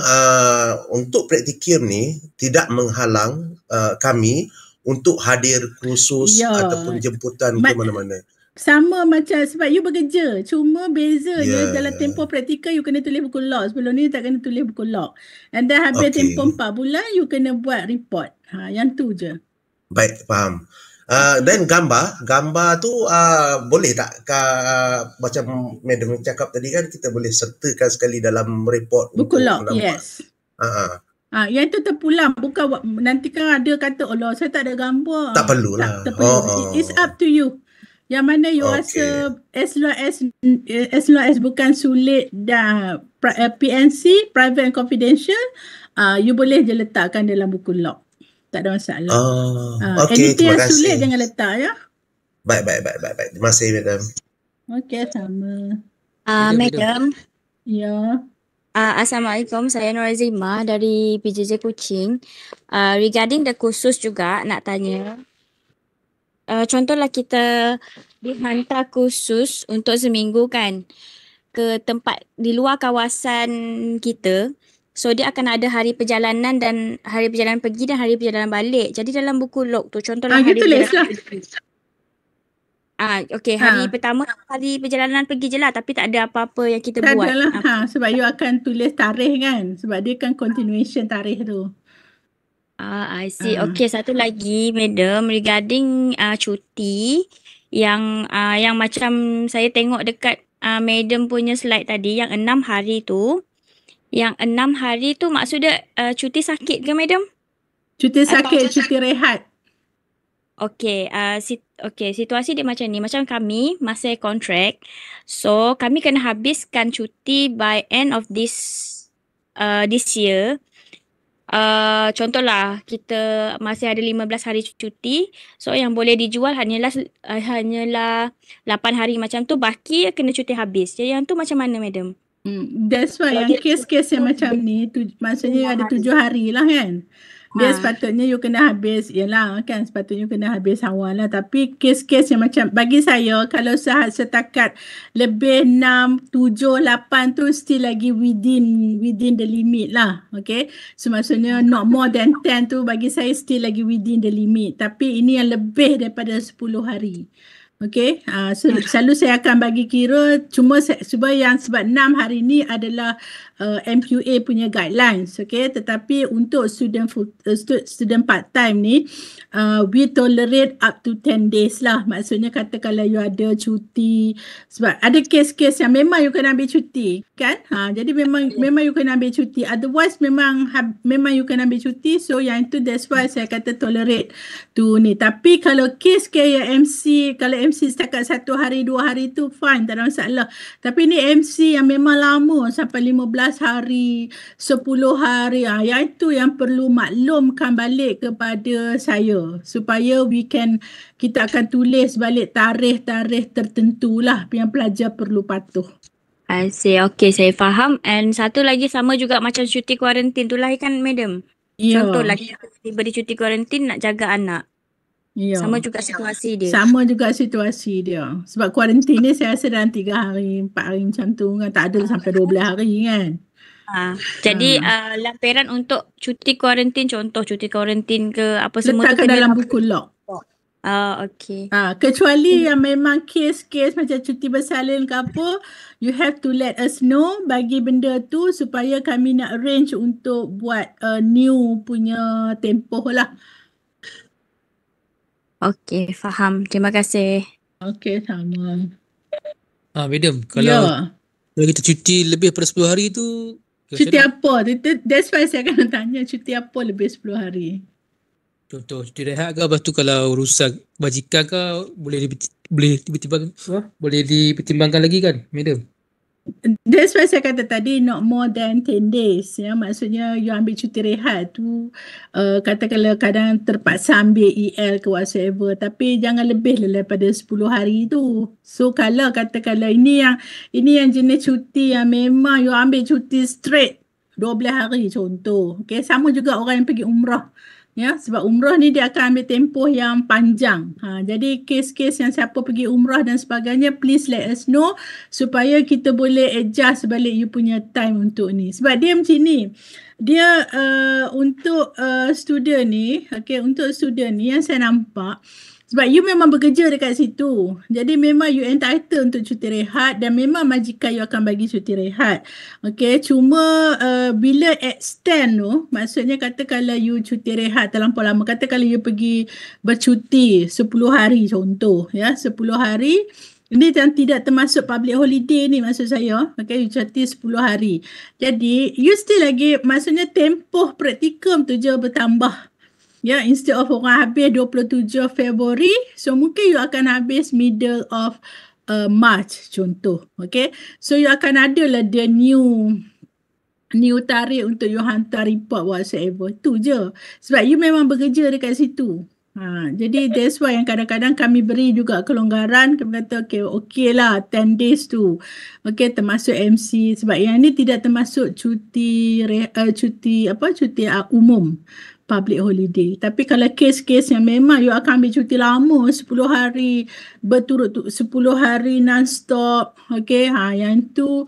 untuk praktikum ni tidak menghalang kami untuk hadir kursus ataupun jemputan ke mana-mana. Sama macam sebab you bekerja. Cuma bezanya dalam tempoh praktikal you kena tulis buku log. Sebelum ni tak kena tulis buku log. And then habis tempoh 4 bulan you kena buat report. Yang tu je. Baik, faham. Dan gambar tu boleh tak macam Madam cakap tadi kan, kita boleh sertakan sekali dalam report buku log, yes. Yang itu terpulang, bukan nanti kan ada kata Allah saya tak ada gambar. Tak perlulah. Tak perlu. It's up to you. Yang mana you rasa as long as bukan sulit dah PNC, private and confidential, you boleh je letakkan dalam buku log. Tak ada masalah. Okey, Anything terima yang sulit kasih. jangan letak ya. Baik. Terima kasih, Madam. Okey, sama. Madam. Ya. Assalamualaikum, saya Nur Azimah dari PJJ Kuching. Regarding the kursus juga nak tanya. Contohlah kita dihantar kursus untuk seminggu kan ke tempat di luar kawasan kita. So dia akan ada hari perjalanan dan hari perjalanan pergi dan hari perjalanan balik. Jadi dalam buku log tu contohlah hari perjalanan okey, hari pertama hari perjalanan pergi je lah, tapi tak ada apa-apa yang kita buat. Tak adalah, sebab you akan tulis tarikh kan, sebab dia kan continuation tarikh tu. I see. Okey, satu lagi Madam, regarding cuti yang macam saya tengok dekat Madam punya slide tadi yang 6 hari tu. Yang 6 hari tu maksudnya cuti sakit ke Madam? Cuti sakit, cuti rehat. Okey, situasi dia macam ni. Macam kami masa kontrak, so kami kena habiskan cuti by end of this year. Contohlah kita masih ada 15 hari cuti, so yang boleh dijual hanyalah 8 hari macam tu, baki kena cuti habis. Jadi yang tu macam mana Madam? That's why yang kes-kes yang macam ni maksudnya ada 7 hari lah kan. Dia sepatutnya you kena habis, yelah kan, sepatutnya you kena habis awal lah. Tapi kes-kes yang macam, bagi saya kalau setakat lebih 6, 7, 8 tu still lagi within the limit lah. Okay, so maksudnya not more than 10 tu bagi saya still lagi within the limit. Tapi ini yang lebih daripada 10 hari. Okay, selalu saya akan bagi kira sebab 6 hari ni adalah MQA punya guidelines, okay, tetapi untuk student part time ni we tolerate up to 10 days lah. Maksudnya kata kalau you ada cuti, sebab ada kes-kes yang memang you kena ambil cuti kan, jadi memang you kena ambil cuti, otherwise memang you kena ambil cuti. So yang itu that's why saya kata tolerate tu ni. Tapi kalau kes kayak MC, kalau MC setakat 1 hari 2 hari tu fine, tak ada masalah. Tapi ni MC yang memang lama sampai 15 hari, 10 hari, yang itu yang perlu maklumkan balik kepada saya supaya kita akan tulis balik tarikh-tarikh tertentu lah yang pelajar perlu patuh. I see. Okay, saya faham. And satu lagi sama juga macam cuti kuarantin tu lah kan Madam? Ya. Contohlah tiba di cuti kuarantin nak jaga anak. Ya. Sama juga situasi dia. Sama juga situasi dia. Sebab kuarantin ni saya rasa dalam 3 hari, 4 hari macam tu kan. Tak ada sampai 12 hari kan. Jadi lampiran untuk cuti kuarantin, contoh cuti kuarantin ke apa semua tu letakkan dalam buku log. Okay. Kecuali yang memang kes-kes macam cuti bersalin ke apa, you have to let us know, bagi benda tu supaya kami nak arrange untuk buat new punya tempoh lah. Okay, faham. Terima kasih. Okay, sama. Madam, kalau kita cuti lebih daripada 10 hari tu, cuti apa? That's why saya akan tanya cuti apa lebih 10 hari. Contoh cuti rehat ke, lepas tu kalau urusan bajikan ke boleh dipertimbangkan lagi kan Madam? That's why saya kata tadi not more than 10 days ya. Maksudnya you ambil cuti rehat tu katakanlah kadang terpaksa ambil EL ke whatsoever, tapi jangan lebih daripada 10 hari tu. So kalau katakanlah ini yang jenis cuti yang memang you ambil cuti straight 12 hari contoh. Okay, sama juga orang yang pergi umrah. Ya, sebab umrah ni dia akan ambil tempoh yang panjang. Jadi kes-kes yang siapa pergi umrah dan sebagainya, please let us know supaya kita boleh adjust balik you punya time untuk ni. Sebab dia macam ni. Dia untuk student ni, okay, untuk student ni yang saya nampak, sebab you memang bekerja dekat situ. Jadi memang you entitled untuk cuti rehat dan memang majikan you akan bagi cuti rehat. Okay, cuma bila extend tu, maksudnya kata kalau you cuti rehat terlampau lama, kata kalau you pergi bercuti 10 hari contoh, ya, 10 hari, ini yang tidak termasuk public holiday ni maksud saya. Okay, you cuti 10 hari. Jadi, you still lagi, maksudnya tempoh praktikum tu je bertambah. Ya, instead of orang habis 27 Februari, so mungkin you akan habis middle of March contoh. Okay, so you akan ada lah the new new tarikh untuk you hantar report whatsoever. Tu je. Sebab you memang bekerja dekat situ. Jadi that's why yang kadang-kadang kami beri juga kelonggaran. Kami kata okay lah 10 days tu. Okay, termasuk MC. Sebab yang ni tidak termasuk cuti umum. Public holiday. Tapi kalau kes-kes yang memang you akan ambil cuti lama 10 hari berturut-turut, 10 hari non-stop. Okay, yang tu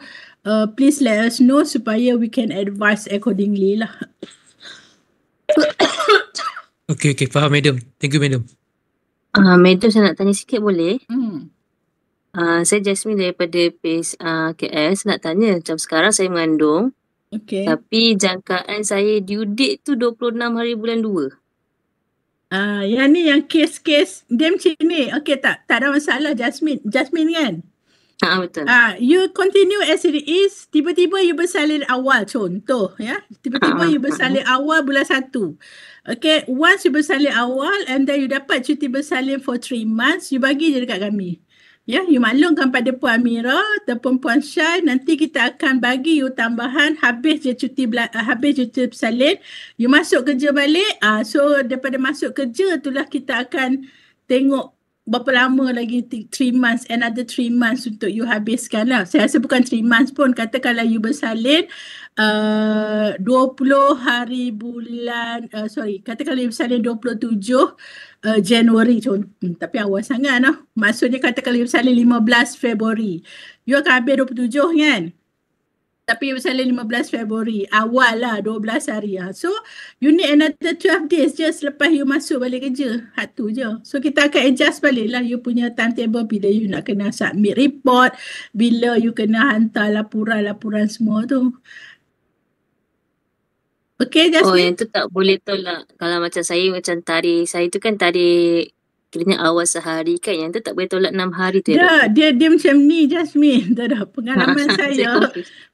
please let us know supaya we can advise accordingly lah. Okay, faham madam. Thank you madam. Madam, saya nak tanya sikit boleh? Saya Jasmine daripada PACE KL. Saya nak tanya, macam sekarang saya mengandung. Okay. Tapi jangkaan saya due date tu 26 hari bulan 2. Yang ni yang kes-kes dia macam ni. Okay, tak ada masalah Jasmine. Jasmine kan? Betul. You continue as it is. Tiba-tiba you bersalin awal, contoh ya. Tiba-tiba you bersalin awal bulan 1. Okay, once you bersalin awal and then you dapat cuti bersalin for 3 months, you bagi je dekat kami. Ya, you maklumkan pada Puan Mira ataupun Puan Syai, nanti kita akan bagi you tambahan habis je cuti bersalin, you masuk kerja balik. So daripada masuk kerja itulah kita akan tengok berapa lama lagi 3 months, another 3 months untuk you habiskan lah. Saya rasa bukan 3 months pun, katakanlah you bersalin 20 hari bulan, katakanlah you bersalin 27 Januari tapi awal sangat lah. Maksudnya katakanlah you bersalin 15 Februari. You akan habis 27 kan? Tapi you bersalin 15 Februari. Awal lah 12 hari. So you need another 12 days je selepas you masuk balik kerja. Tu je. So kita akan adjust balik lah you punya timetable bila you nak kena submit report, bila you kena hantar laporan-laporan semua tu. Okay, Jasmine? Yang tu tak boleh tolak. Kalau macam saya, macam tarikh saya tu kan tarikh kiranya awal sehari kan. Yang tu tak boleh tolak 6 hari tu. Dia macam ni Jasmine.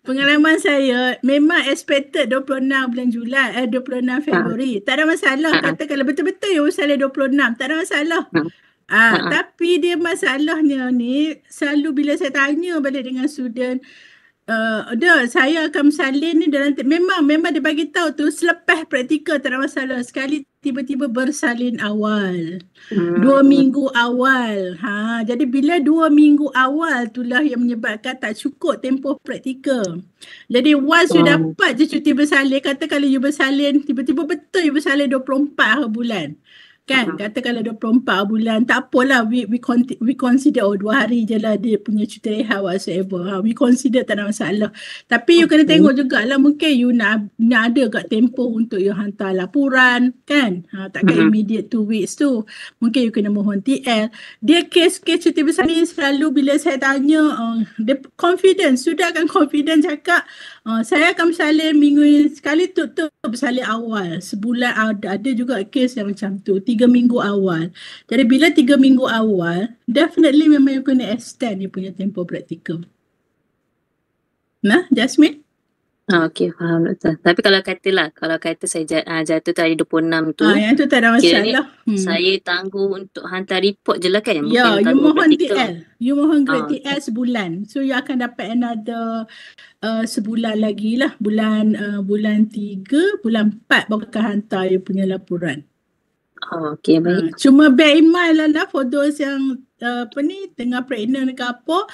Pengalaman saya memang expected 26 bulan Julai, 26 Februari. Tak ada masalah. Katakanlah betul-betul you bersalin 26. Tak ada masalah. Tapi dia masalahnya ni selalu bila saya tanya balik dengan student, saya akan bersalin ni dalam memang dia bagi tahu tu selepas praktikal tak ada masalah. Sekali tiba-tiba bersalin awal 2 minggu awal. Jadi bila 2 minggu awal itulah yang menyebabkan tak cukup tempoh praktikal. Jadi once you dapat je cuti bersalin, katakanlah you bersalin tiba-tiba betul you bersalin 24 hari bulan kan, katakanlah 24 bulan, tak apalah, we consider 2 hari je lah dia punya cuti rehat whatsoever. We consider tak ada masalah. Tapi you kena tengok jugalah, mungkin you nak ada kat tempoh untuk you hantar laporan kan. Takkan immediate 2 weeks tu. Mungkin you kena mohon TL. Dia kes-kes cuti bersalin selalu bila saya tanya, dia sudah akan confident cakap, saya akan bersalin minggu sekali tutup bersalin awal. Sebulan ada juga kes yang macam tu. 3 minggu awal. Jadi bila 3 minggu awal, definitely memang you kena extend you punya tempoh praktikal. Nah, Jasmine? Okay, faham betul. Tapi kalau kata saya jatuh tadi 26 tu, yang tu tak ada masalah. Saya tangguh untuk hantar report je lah kan? Ya, you mohon TL. You mohon grade TL sebulan. So you akan dapat another sebulan lagi lah. Bulan 3, bulan 4 baru akan hantar you punya laporan. Okay, baik. Cuma bear in mind lah for those yang tengah pregnant ke apa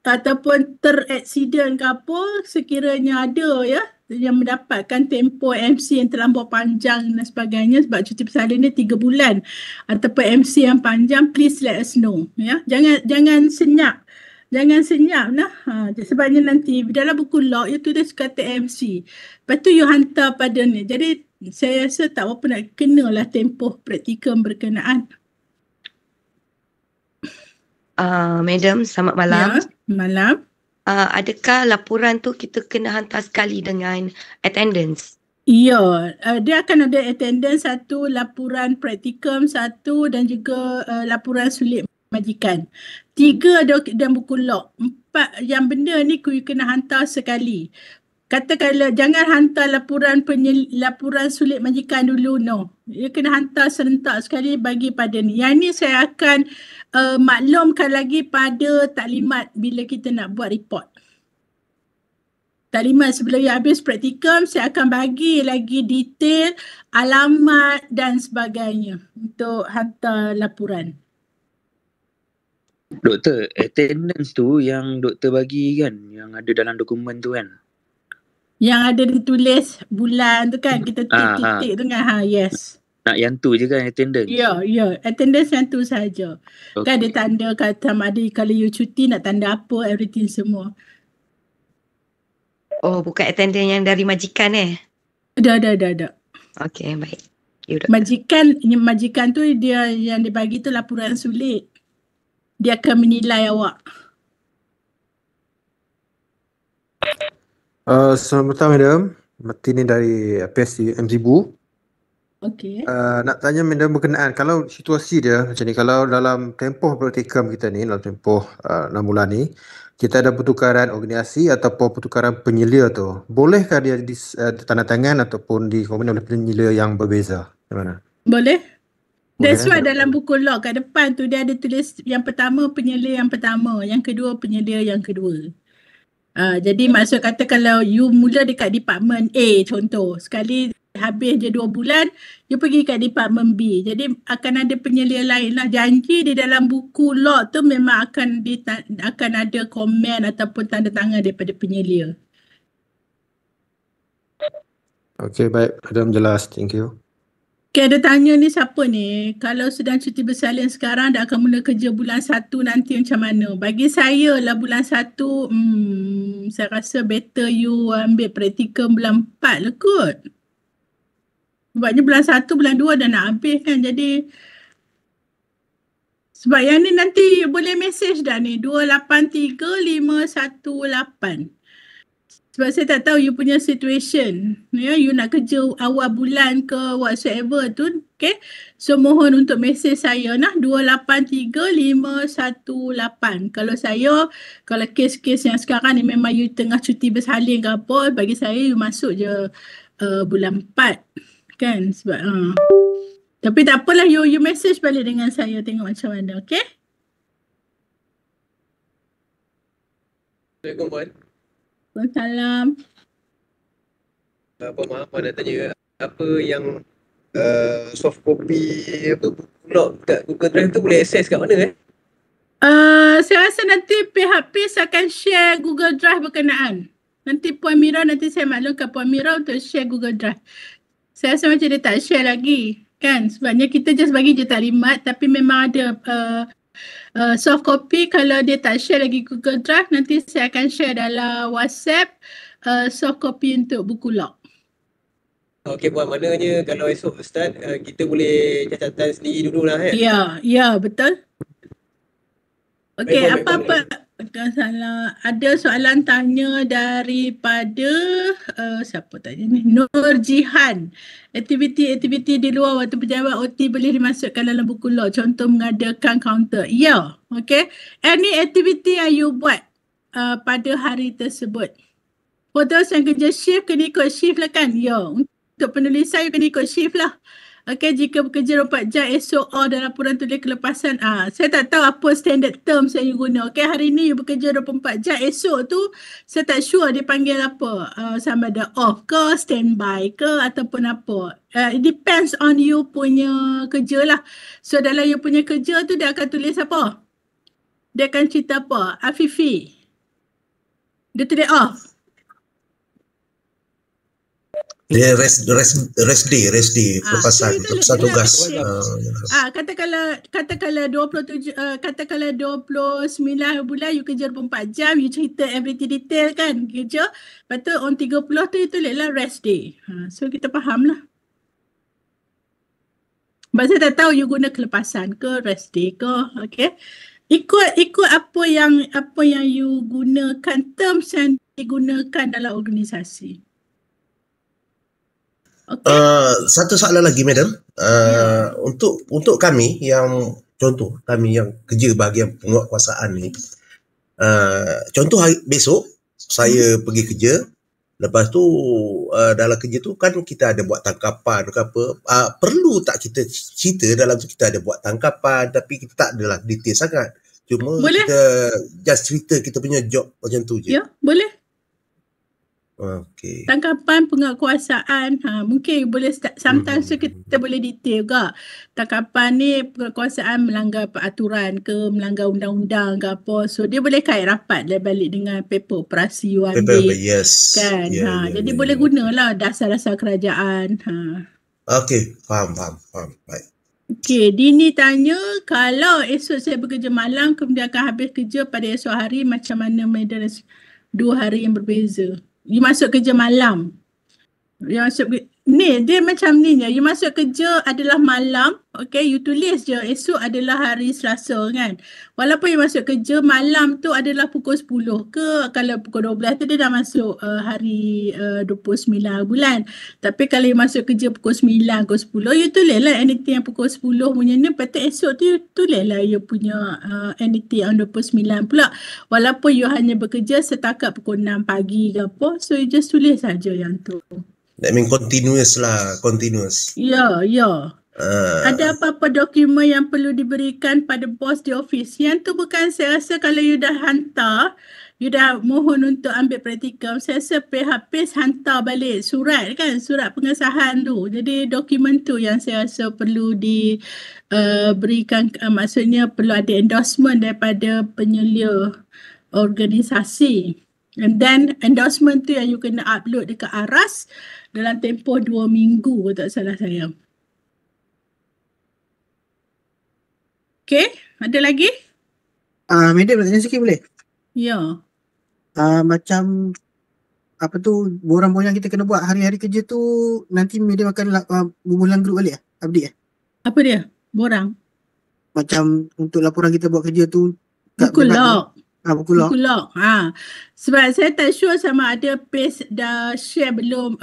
ataupun ter-accident ke apa, sekiranya ada ya yang mendapatkan tempoh MC yang terlampau panjang dan sebagainya sebab cuti bersalin ni 3 bulan ataupun MC yang panjang, please let us know ya. Jangan senyap lah. Sebabnya nanti dalam buku log you tulis kata MC. Lepas tu you hantar pada ni. Jadi saya rasa tak apa nak kenalah tempoh praktikal berkenaan. Madam, selamat malam. Ya, malam. Adakah laporan tu kita kena hantar sekali dengan attendance? Ya, dia akan ada attendance 1, laporan praktikum 1 dan juga laporan sulit majikan. 3 dan buku log. 4 yang benda ni you kena hantar sekali. Katakanlah jangan hantar laporan sulit majikan dulu, no. You kena hantar serentak sekali bagi pada ni. Yang ni saya akan maklumkan lagi pada taklimat bila kita nak buat report. Taklimat sebelum you habis praktikum, saya akan bagi lagi detail, alamat dan sebagainya untuk hantar laporan. Doktor, attendance tu yang doktor bagi kan, yang ada dalam dokumen tu kan? Yang ada ditulis bulan tu kan, kita tik-tik-tik tu kan, yes. Nak yang tu je kan attendance? Ya, attendance yang tu saja. Okay. Kan dia tanda kata ada kalau you cuti nak tanda apa, everything semua. Oh, bukan attendance yang dari majikan Ada. Okey, baik. Majikan tu dia yang dia bagi tu laporan sulit. Dia akan menilai awak. Selamat petang, Madam. Martin ni dari PSC MZibu. Okey. Nak tanya Madam berkenaan kalau situasi dia macam ni, kalau dalam tempoh praktikum kita ni, dalam tempoh 6 bulan ni, kita ada pertukaran organisasi ataupun pertukaran penyelia tu, bolehkah dia ditandatangan ataupun dikomen oleh penyelia yang berbeza? Macam mana? Boleh. That's why Madam? dalam buku log kat depan tu dia ada tulis yang pertama penyelia yang pertama, yang kedua penyelia yang kedua. Jadi maksud kata kalau you mula dekat department A contoh, sekali habis je 2 bulan, you pergi kat department B. Jadi akan ada penyelia lain lah. Janji di dalam buku log tu memang akan ada komen ataupun tanda tangan daripada penyelia. Okey, baik. Madam jelas. Thank you. Okay, ada tanya ni siapa ni? Kalau sedang cuti bersalin sekarang dah akan mula kerja bulan 1 nanti macam mana? Bagi saya lah bulan 1, saya rasa better you ambil praktikum bulan 4 lah kot. Sebabnya bulan 1, bulan 2 dah nak habis kan. Jadi sebab yang ni nanti boleh message dah ni 283518. Sebab saya tak tahu you punya situation. Ya, you nak kerja awal bulan ke whatsoever tu. Okay. So mohon untuk message saya nah 283518. Kalau kes-kes yang sekarang ni memang you tengah cuti bersalin ke apa, bagi saya you masuk je bulan 4. Kan sebab tapi tak apalah, you message balik dengan saya tengok macam mana, okey? Assalamualaikum Puan. Waalaikumsalam. Puan maaf nak tanya apa yang soft copy apa log kat Google Drive tu boleh access kat mana Saya rasa nanti pihak PIS akan share Google Drive berkenaan. Nanti Puan Mira, nanti saya maklumkan Puan Mira untuk share Google Drive. Saya rasa macam dia tak share lagi. Kan? Sebabnya kita just bagi je taklimat tapi memang ada soft copy. Kalau dia tak share lagi Google Drive, nanti saya akan share dalam WhatsApp soft copy untuk buku log. Okey Puan, maknanya kalau esok start kita boleh catatan sendiri dulu lah Ya, betul. Okey, Baik, apa-apa. Salah. Ada soalan tanya daripada siapa tanya ni? Nur Jihan. Aktiviti-aktiviti di luar waktu pejabat OT boleh dimasukkan dalam buku log. Contoh mengadakan counter. Ya, okey. Any activity yang you buat pada hari tersebut. For those yang kerja shift, kena ikut shift lah kan? Ya. Untuk penulisan, you kena ikut shift lah. Okey, jika bekerja 24 jam SOR dan laporan tulis kelepasan. Saya tak tahu apa standard terms yang you guna. Okey, hari ni you bekerja 24 jam. Esok tu saya tak sure dia panggil apa. Sama ada off ke, standby ke ataupun apa. It depends on you punya kerja lah. So dalam you punya kerja tu dia akan tulis apa? Dia akan cerita apa? Afifi. Dia tulis off. Dia rest day pelepasan tugas. Katakanlah 27 katakanlah 29 bulan you kerja 24 jam, you cerita everything detail kan kerja. Lepas tu on 30 tu you tulislah rest day. So kita faham lah. Sebab saya tak tahu you guna kelepasan ke rest day ke. Okay. Ikut apa yang you gunakan, terms yang digunakan dalam organisasi. Okay. Satu soalan lagi, Madam. Untuk kami yang contoh kami yang kerja bahagian penguatkuasaan ni, contoh besok saya pergi kerja, lepas tu dalam kerja tu kan kita ada buat tangkapan ke apa, perlu tak kita cerita dalam tu kita ada buat tangkapan tapi kita tak adalah detail sangat, cuma boleh. Kita just cerita kita punya job macam tu je. Ya, boleh. Okey. Tangkapan penguatkuasaan, mungkin boleh sometimes kita boleh detail juga. Tangkapan ni penguatkuasaan melanggar peraturan ke, melanggar undang-undang ke apa. So dia boleh kait rapat balik dengan paper operasi you ambil. Paper, yes. Kan. Ya, Jadi boleh gunalah dasar-dasar kerajaan. Okey, faham. Baik. Okey, Dini tanya kalau esok saya bekerja malam kemudian akan habis kerja pada esok hari, macam mana maintenance 2 hari yang berbeza? You masuk kerja malam. You masuk ni dia macam ni je. You masuk kerja adalah malam, okay, you tulis je esok adalah hari Selasa kan. Walaupun you masuk kerja malam tu adalah pukul 10 ke, kalau pukul 12 tu dia dah masuk hari 29 bulan. Tapi kalau you masuk kerja pukul 9 ke 10, you tulis lah anything yang pukul 10 punya ni. Lepas tu esok tu you tulis lah you punya anything yang 29 pula. Walaupun you hanya bekerja setakat pukul 6 pagi ke apa, so you just tulis saja yang tu. That mean continuous. Ya. Ada apa-apa dokumen yang perlu diberikan pada bos di office? Yang tu bukan, saya rasa kalau you dah hantar, you dah mohon untuk ambil praktikum, saya rasa PHPs hantar balik surat kan, surat pengesahan tu. Jadi dokumen tu yang saya rasa perlu diberikan, maksudnya perlu ada endorsement daripada penyelia organisasi. And then endorsement tu yang you kena upload dekat ARAS dalam tempoh 2 minggu, tak salah saya. Okay, ada lagi? Madam nak tanya sikit boleh? Ya. Macam apa tu, borang-borang yang kita kena buat hari-hari kerja tu, nanti Madam akan berbulan grup balik update Apa dia? Borang? Macam untuk laporan kita buat kerja tu. Buku log. Buku log. Sebab saya tak sure sama ada paste dah share belum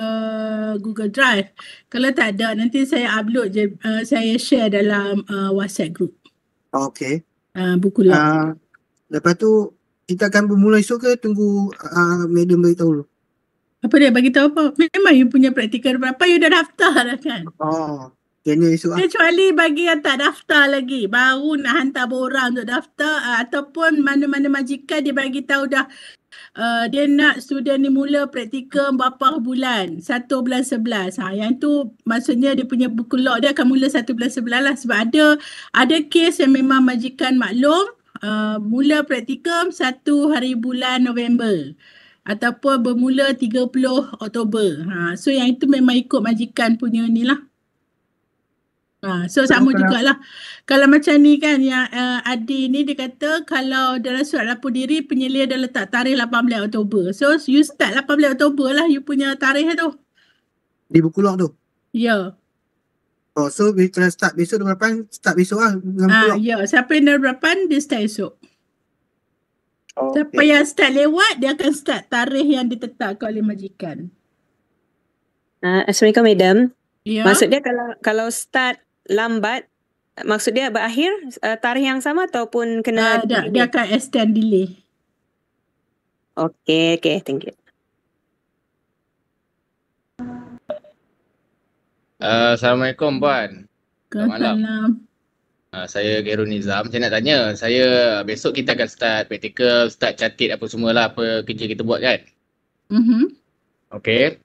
Google Drive. Kalau tak ada, nanti saya upload je, saya share dalam WhatsApp group. Okay. Buku log. Lepas tu kita akan bermula esok ke tunggu Madam beritahu dulu? Apa dia bagi tahu apa? Memang you punya praktikal berapa, you dah daftar dah kan? Kena esok Kecuali bagi yang tak daftar lagi, baru nak hantar borang untuk daftar, ataupun mana-mana majikan dia bagi tahu dah dia nak student ni mula praktikum berapa bulan, 1 bulan 11. Yang tu maksudnya dia punya buku log dia akan mula 1 bulan 11 lah. Sebab ada kes yang memang majikan maklum mula praktikum 1 hari bulan November ataupun bermula 30 Oktober. So yang itu memang ikut majikan punya ni lah. So sama jugalah. Kalau macam ni kan, yang Adi ni dia kata kalau dalam surat lapor diri penyelia dah letak tarikh 18 Oktober. So you start 18 Oktober lah you punya tarikh tu. Di buku log tu? Ya. So kalau start besok 28, start besok lah. Ya, siapa yang dah 28 dia start esok. Siapa yang start lewat dia akan start tarikh yang ditetapkan oleh majikan. Assalamualaikum Madam. Ya. Maksud dia kalau start lambat, maksud dia berakhir tarikh yang sama ataupun kena dia akan extend delay. Okay, thank you. Assalamualaikum Puan. Selamat malam. Saya Khairul Nizam. Saya nak tanya, besok kita akan start practical, start catit apa semualah apa kerja kita buat kan? Okay.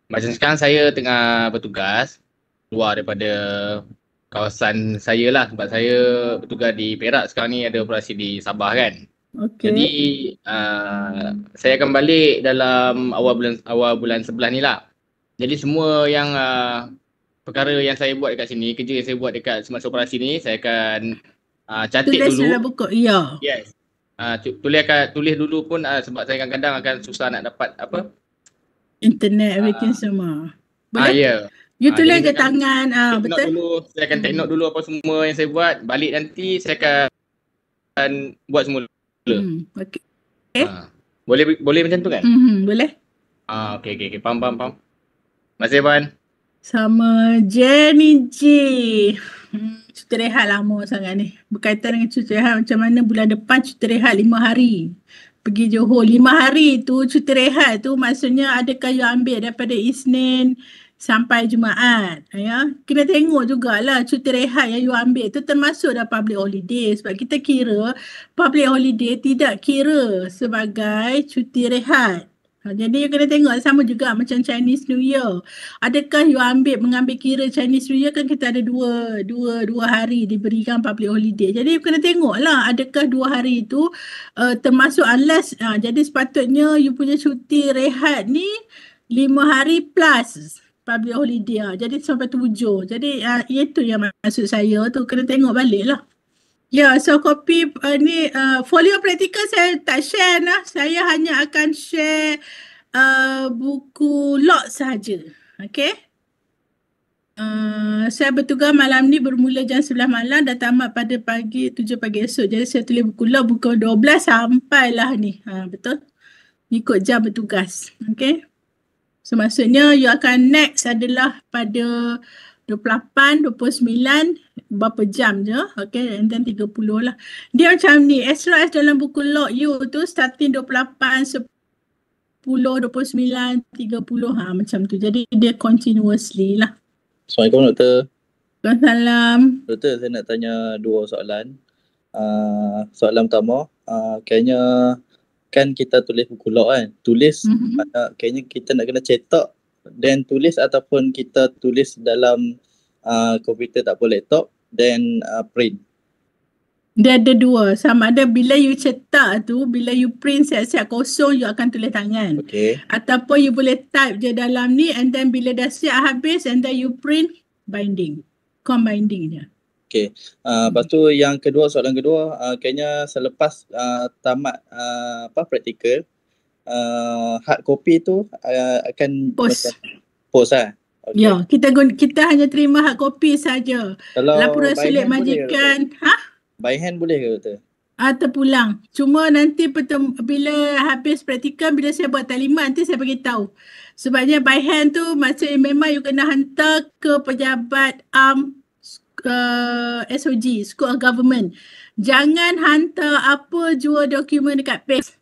Macam sekarang saya tengah bertugas keluar daripada kawasan saya lah, sebab saya bertugas di Perak sekarang ni, ada operasi di Sabah kan. Jadi saya akan balik dalam awal bulan 11 ni lah. Jadi semua yang perkara yang saya buat dekat sini, kerja yang saya buat dekat semasa operasi ni, saya akan catat dulu. Tulis buku, ya. Yes. Tulis dulu pun sebab saya kadang-kadang akan susah nak dapat internet, everything semua. Boleh? Ya. You tulis ke tangan, betul? Saya akan take note dulu apa semua yang saya buat. Balik nanti saya akan buat semula. Okay. Boleh macam tu kan? Boleh. Okay. Faham. Terima kasih Puan. Sama Jenny J. Cuti rehat lama sangat ni. Berkaitan dengan cuti rehat, macam mana bulan depan cuti rehat 5 hari. Pergi Johor 5 hari tu cuti rehat tu, maksudnya adakah you ambil daripada Isnin sampai Jumaat, ya? Kena tengok jugalah cuti rehat yang you ambil tu termasuk dah public holiday, sebab kita kira public holiday tidak kira sebagai cuti rehat. Jadi you kena tengok sama juga macam Chinese New Year. Adakah you mengambil kira Chinese New Year kan kita ada dua hari diberikan public holiday. Jadi you kena tengok lah adakah 2 hari itu termasuk unless jadi sepatutnya you punya cuti rehat ni 5 hari plus public holiday. Jadi sampai 7. Jadi itu yang maksud saya tu, kena tengok balik lah. Ya, so kopi ni folio praktikal saya tak share lah. Saya hanya akan share buku log sahaja. Okay. Saya bertugas malam ni bermula jam 11 malam dan tamat pada 7 pagi esok. Jadi saya tulis buku log buku 12 sampailah ni. Betul? Ikut jam bertugas. Okay. So maksudnya you akan next adalah pada 28, 29, berapa jam je, okay, and then 30 lah. Dia macam ni, as long as dalam buku log you tu starting 28, 10, 29, 30, macam tu. Jadi dia continuously lah. Assalamualaikum Doktor. Waalaikumsalam. Doktor, saya nak tanya 2 soalan. Soalan pertama, kayaknya kan kita tulis buku log kan, tulis kayaknya kita nak kena cetak then tulis ataupun kita tulis dalam komputer tak boleh laptop then print. Dia ada 2. Sama ada bila you cetak tu, bila you print siap-siap kosong you akan tulis tangan. Okay. Ataupun you boleh type je dalam ni and then bila dah siap habis and then you print binding. Combinding je. Okay. Lepas tu yang kedua, soalan kedua, kayaknya selepas tamat praktikal, hard copy tu akan post lah. Okay. Ya, kita hanya terima hard copy saja. Laporan sulit majikan. By hand boleh ke Doktor? Terpulang. Cuma nanti bila habis praktikal, bila saya buat taklimat nanti saya bagi tahu. Sebabnya by hand tu maksudnya memang you kena hantar ke pejabat SOG, School of Government. Jangan hantar apa jua dokumen dekat PACE.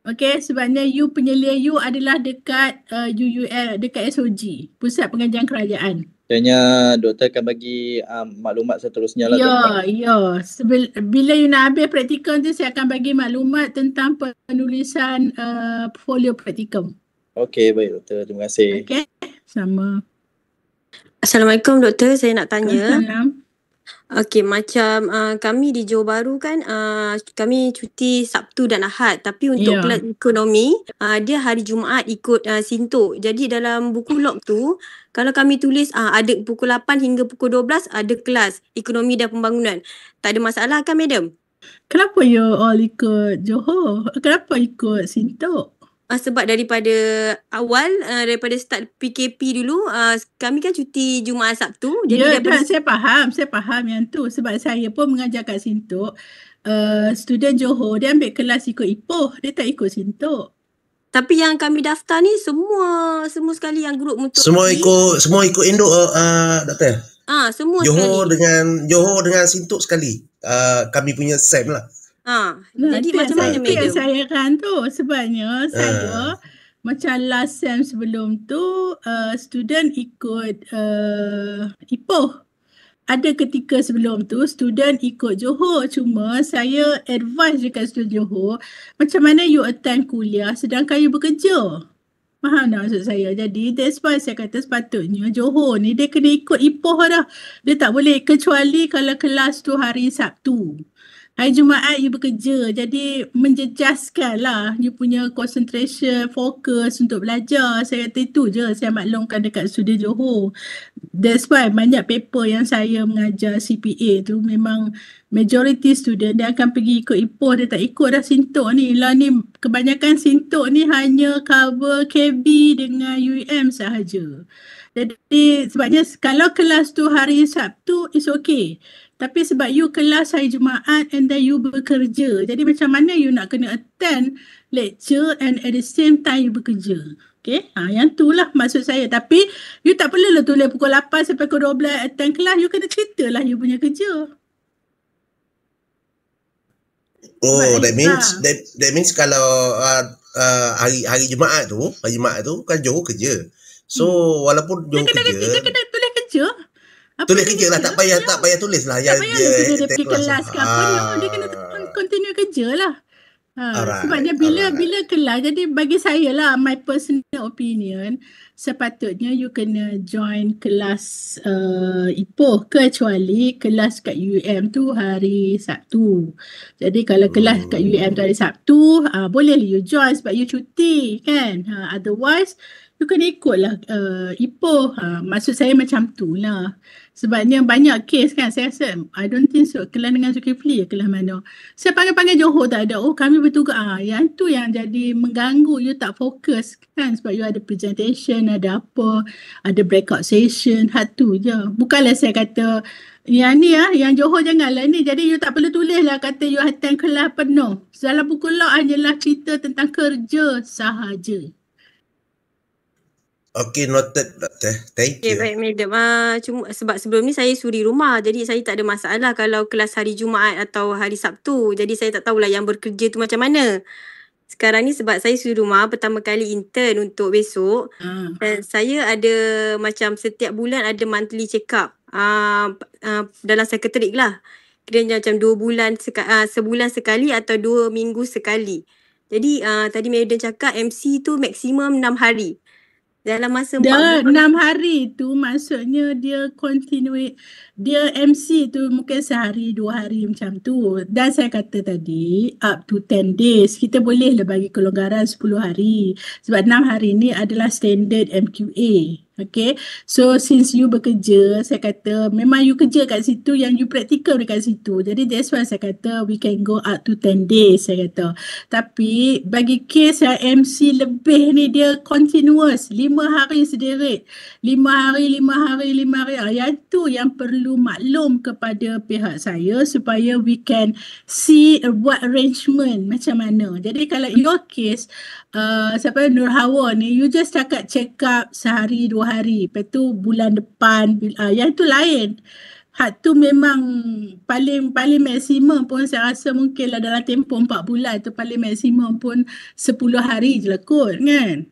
Okay, sebabnya you penyelia you adalah dekat UUL, dekat SOG, Pusat Pengajian Kerajaan. Kayaknya doktor akan bagi maklumat seterusnya lah. Ya. Bila you nak habis praktikal tu, saya akan bagi maklumat tentang penulisan portfolio praktikal. Okey, baik Doktor. Terima kasih. Okey, sama. Assalamualaikum Doktor, saya nak tanya. Assalamualaikum. Okey, macam kami di Johor Bahru kan, kami cuti Sabtu dan Ahad. Tapi untuk kelas ekonomi, dia hari Jumaat ikut Sintok. Jadi dalam buku log tu, kalau kami tulis ada pukul 8 hingga pukul 12 ada kelas ekonomi dan pembangunan. Tak ada masalah kan Madam? Kenapa you all ikut Johor? Kenapa ikut Sintok? Sebab daripada awal, daripada start PKP dulu, kami kan cuti Jumaat Sabtu. Jadi saya faham yang tu. Sebab saya pun mengajar kat Sintok. Student Johor, dia ambil kelas ikut Ipoh. Dia tak ikut Sintok. Tapi yang kami daftar ni semua sekali yang grup untuk semua ikut Induk Doktor. Semua Johor sekali. Johor dengan Sintok sekali. Kami punya SEM lah. Jadi macam mana Madam? Yang saya kan tu sebabnya saya macam last sem sebelum tu student ikut Ipoh. Ada ketika sebelum tu student ikut Johor, cuma saya advise dekat student Johor macam mana you attend kuliah sedangkan you bekerja. Faham tak maksud saya? Jadi that's why saya kata sepatutnya Johor ni dia kena ikut Ipoh dah. Dia tak boleh kecuali kalau kelas tu hari Sabtu. Hari Jumaat you bekerja, jadi menjejaskan lah you punya concentration, fokus untuk belajar. Saya kata itu je saya maklumkan dekat student Johor. That's why banyak paper yang saya mengajar CPA tu memang majority student dia akan pergi ikut Ipoh, dia tak ikut dah Sintok ni. Lah ni kebanyakan Sintok ni hanya cover KB dengan UEM sahaja. Jadi sebabnya kalau kelas tu hari Sabtu is okay. Tapi sebab you kelas hari Jumaat and then you bekerja. Jadi macam mana you nak kena attend lecture and at the same time you bekerja. Okay, yang tu lah maksud saya. Tapi you tak perlulah tulis pukul 8 sampai pukul 12 attend kelas. You kena cerita lah you punya kerja. That means kalau hari Jumaat tu kan Johor kerja. So walaupun Johor kerja, dia kena tulis kerja. Tulis kerja lah, tak payah tulis lah. Tak payah dia pergi kelas ke apa, dia kena continue kerja lah. Sebabnya bila kelas, jadi bagi saya lah, my personal opinion, sepatutnya you kena join kelas Ipoh, kecuali kelas kat UM tu hari Sabtu. Jadi kalau kelas kat UM tu hari Sabtu, boleh you join sebab you cuti kan. Otherwise, you kena ikut lah Ipoh. Maksud saya macam tu lah. Sebabnya banyak kes kan, saya rasa, I don't think so, kelas dengan Zulkifli kelas mana. Saya panggil-panggil Johor tak ada. Oh, kami bertugas. Yang tu yang jadi mengganggu. You tak fokus kan. Sebab you ada presentation, ada apa, ada breakout session. Hal tu je. Bukanlah saya kata, yang ni yang Johor janganlah ni. Jadi you tak perlu tulis lah kata you attend kelas penuh. Dalam buku law hanyalah cerita tentang kerja sahaja. Okay, noted Doktor. Thank you. Baik madam. Cuma sebab sebelum ni saya suri rumah, jadi saya tak ada masalah kalau kelas hari Jumaat atau hari Sabtu. Jadi saya tak tahulah yang bekerja tu macam mana. Sekarang ni sebab saya suri rumah pertama kali intern untuk besok. Dan saya ada macam setiap bulan ada monthly check up. Dalam sekretariat lah. Kiranya macam 2 bulan sebulan sekali atau 2 minggu sekali. Jadi tadi madam cakap MC tu maksimum 6 hari. Dalam masa 4 6 hari tu maksudnya dia continue, dia MC tu mungkin sehari 2 hari macam tu. Dan saya kata tadi up to 10 days. Kita boleh lah bagi kelonggaran 10 hari. Sebab 6 hari ni adalah standard MQA. Okay, so since you bekerja, saya kata memang you kerja kat situ, yang you practical dekat situ. Jadi that's why saya kata we can go up to 10 days saya kata. Tapi bagi kes yang MC lebih ni dia continuous 5 hari sederit. 5 hari. Yang tu yang perlu maklum kepada pihak saya supaya we can see what arrangement macam mana. Jadi kalau your case siapa Nur Hawa ni, you just cakap check up sehari 2 hari. Lepas tu bulan depan, yang tu lain. Hak tu memang paling maksimum pun saya rasa mungkin lah dalam tempoh 4 bulan tu paling maksimum pun 10 hari je lah kot kan.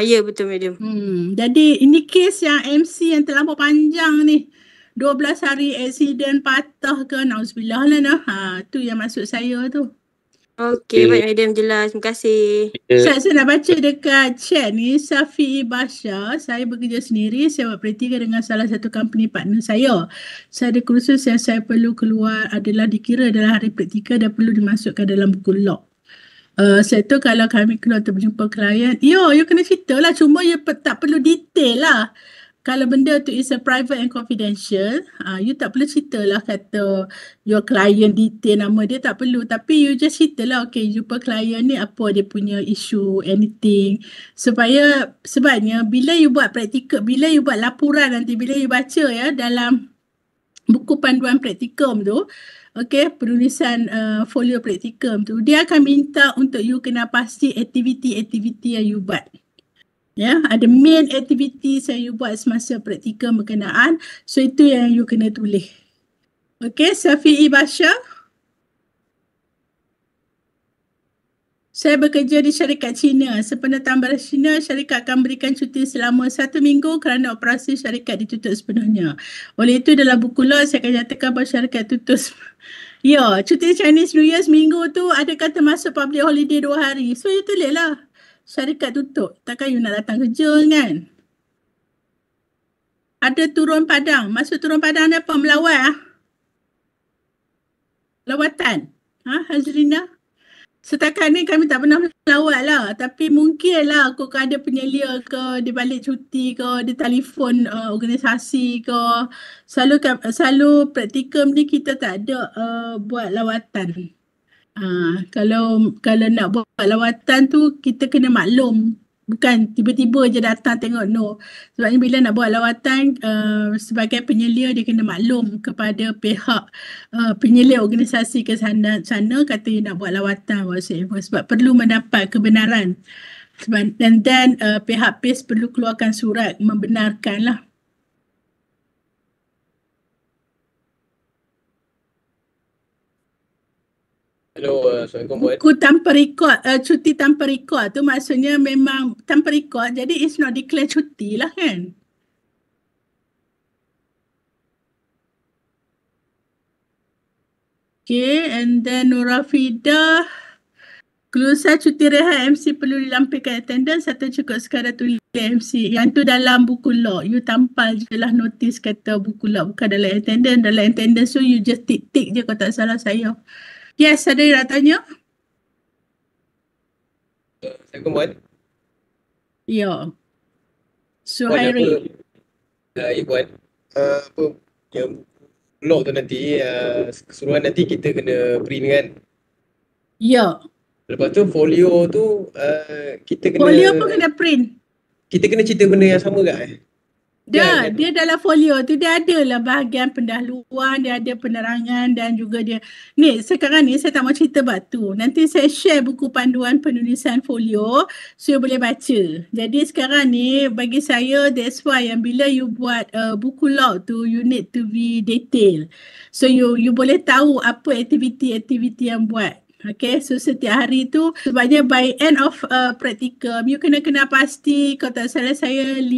Ya betul madam. Jadi ini kes yang MC yang terlampau panjang ni. 12 hari accident patah ke, nauzubillah lah nah. Tu yang maksud saya tu. Okey, baik madam, jelas. Terima kasih. Saya nak baca dekat chat ni, Safi Basha. Saya bekerja sendiri, saya buat praktikal dengan salah satu company partner saya. Saya ada kursus yang saya perlu keluar adalah dikira dalam hari praktikal dan perlu dimasukkan dalam buku log. Saya tu kalau kami keluar untuk berjumpa klien, you kena cerita lah, cuma you tak perlu detail lah. Kalau benda tu is a private and confidential, you tak perlu cerita lah kata your client detail nama dia, tak perlu. Tapi you just cerita lah, okay, jumpa klien ni apa dia punya issue, anything. Sebabnya bila you buat praktikal, bila you buat laporan nanti, bila you baca ya dalam buku panduan praktikum tu, okay, penulisan folio praktikum tu, dia akan minta untuk you kena pasti aktiviti-aktiviti yang you buat. Ya, ada main activity yang you buat semasa praktikum berkenaan. So itu yang you kena tulis. Okay, Safi Basha. Saya bekerja di syarikat Cina. Sependataan baras Cina, syarikat akan berikan cuti selama 1 minggu kerana operasi syarikat ditutup sepenuhnya. Oleh itu dalam buku law saya akan nyatakan bahawa syarikat tutup. Ya, cuti Chinese New Year seminggu tu adakah termasuk public holiday 2 hari. So you tulis lah. Syarikat tutup. Takkan you nak datang kerja kan? Ada turun padang. Maksud turun padang ni apa? Melawat lawatan. Hazrina? Setakat ni kami tak pernah melawat lah. Tapi mungkin lah kau ada penyelia ke, di balik cuti ke, di telefon organisasi ke. Selalu praktikum ni kita tak ada buat lawatan. Kalau nak buat lawatan tu kita kena maklum, bukan tiba-tiba je datang tengok, no. Sebabnya bila nak buat lawatan sebagai penyelia dia kena maklum kepada pihak penyelia organisasi ke sana kata dia nak buat lawatan whatsoever, sebab perlu mendapat kebenaran. Dan pihak PACE perlu keluarkan surat membenarkan lah. Hello, Assalamualaikum Puan. Buku tanpa rekod, cuti tanpa rekod tu maksudnya memang tanpa rekod, jadi it's not declare cuti lah kan. Okay, and then Nurafida. Kelulusan cuti rehat MC perlu dilampirkan attendance atau cukup sekadar tulis MC. Yang tu dalam buku log. You tampal je lah notis kata buku log, bukan dalam attendance. Dalam attendance tu you just tick-tick je kalau tak salah saya. Yes, ada yang nak tanya? Assalamualaikum Puan. Ya. Suhairi. Ya Puan. Apa yang log tu nanti keseluruhan nanti kita kena print kan? Ya. Lepas tu folio tu kita kena Folio pun kena print. Kita kena cerita benda yang sama ke? Dia dalam folio tu dia ada lah bahagian pendahuluan, dia ada penerangan dan juga dia. Ni sekarang ni saya tak mau cerita batu. Nanti saya share buku panduan penulisan folio so you boleh baca. Jadi sekarang ni bagi saya that's why yang bila you buat buku log tu you need to be detail. So you boleh tahu apa aktiviti-aktiviti yang buat. Okay, so setiap hari tu sebabnya by end of practicum you kena pasti kalau tak salah saya 5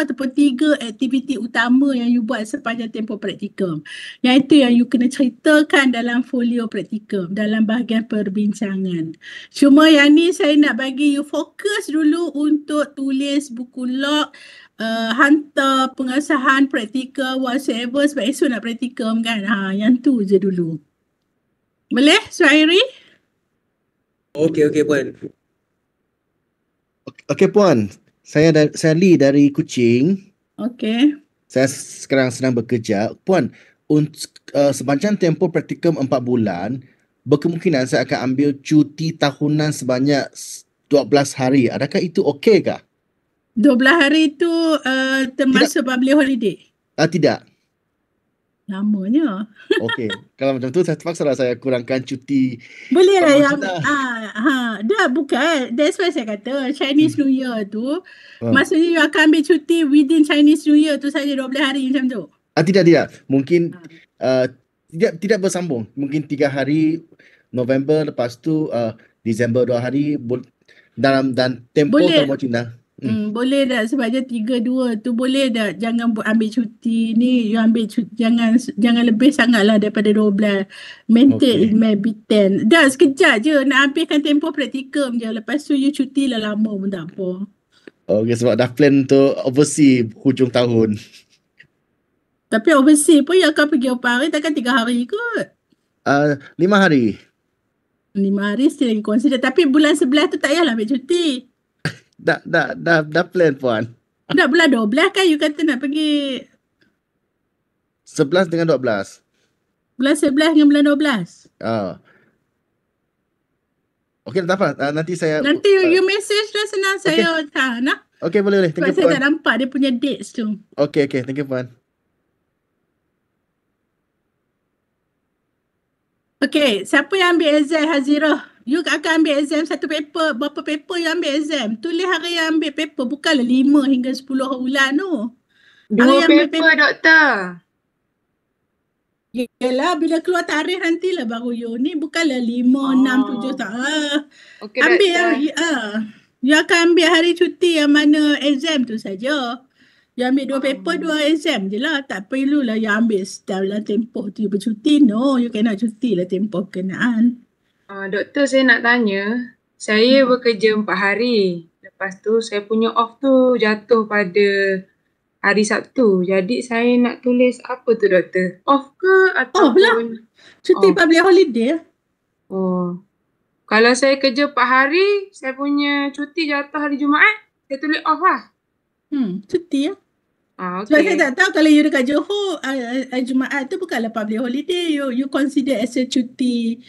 ataupun 3 aktiviti utama yang you buat sepanjang tempoh practicum. Yang itu yang you kena ceritakan dalam folio practicum dalam bahagian perbincangan. Cuma yang ni saya nak bagi you fokus dulu untuk tulis buku log, hantar pengesahan practicum whatsoever sebab esok nak practicum kan. Yang tu je dulu. Boleh Suhairi? Okey Puan. Okey Puan, saya Lee dari Kuching. Okey. Saya sekarang sedang bekerja. Puan, sepanjang tempoh praktikum 4 bulan, berkemungkinan saya akan ambil cuti tahunan sebanyak 12 hari. Adakah itu okey kah? 12 hari itu termasuk public holiday? Tidak. Lamanya. Okey. Kalau macam tu saya terpaksa lah saya kurangkan cuti. Boleh lah yang dah bukan. That's why saya kata Chinese New Year tu maksudnya you akan ambil cuti within Chinese New Year tu saja 12 hari macam tu. Tidak. Mungkin tidak bersambung. Mungkin 3 hari November, lepas tu Disember 2 hari dan tempoh tahun Cina. Boleh tak sebabnya 3-2 tu boleh tak jangan ambil cuti ni, you ambil cuti jangan lebih sangatlah daripada 12. Maintain it maybe 10. Dah sekejap je nak habiskan tempoh praktikum je, lepas tu you cuti lah lama pun tak apa. Okay, sebab dah plan untuk overseas hujung tahun. Tapi overseas pun you akan pergi berapa hari, takkan 3 hari kot? 5 hari. 5 hari still lagi consider, tapi bulan 11 tu tak payahlah ambil cuti. Dah plan Puan. Dah bulan 12 kan you kata nak pergi 11 dengan 12. Bulan 11 dengan bulan 12. Okey, tak apa. Nanti you message dah senang saya nak. Okey, boleh. Thank you Puan. Saya Puan. tak nampak dia punya dates tu. Okey, thank you Puan. Okey, siapa yang ambil exam Hazirah? You akan ambil exam satu paper, berapa paper you ambil exam? Tulis hari yang ambil paper, bukanlah 5 hingga 10 bulan tu. 2 paper doktor. Yelah, bila keluar tarikh nantilah baru you ni, bukanlah 5, 6, 7 tak. Okey, ambil doktor. You akan ambil hari cuti yang mana exam tu saja. You ambil 2 paper, 2 exam je lah. Tak perlulah you ambil dalam tempoh tu you bercuti. No, you kena cuti lah tempoh kenaan. Doktor, saya nak tanya. Saya bekerja 4 hari. Lepas tu saya punya off tu jatuh pada hari Sabtu. Jadi saya nak tulis apa tu doktor? Off ke ataupun? Off lah. Cuti public holiday. Kalau saya kerja 4 hari, saya punya cuti jatuh hari Jumaat, saya tulis off lah. Cuti lah. Okay. Sebab saya tak tahu kalau you dekat Johor, Jumaat tu bukanlah public holiday. You consider as a cuti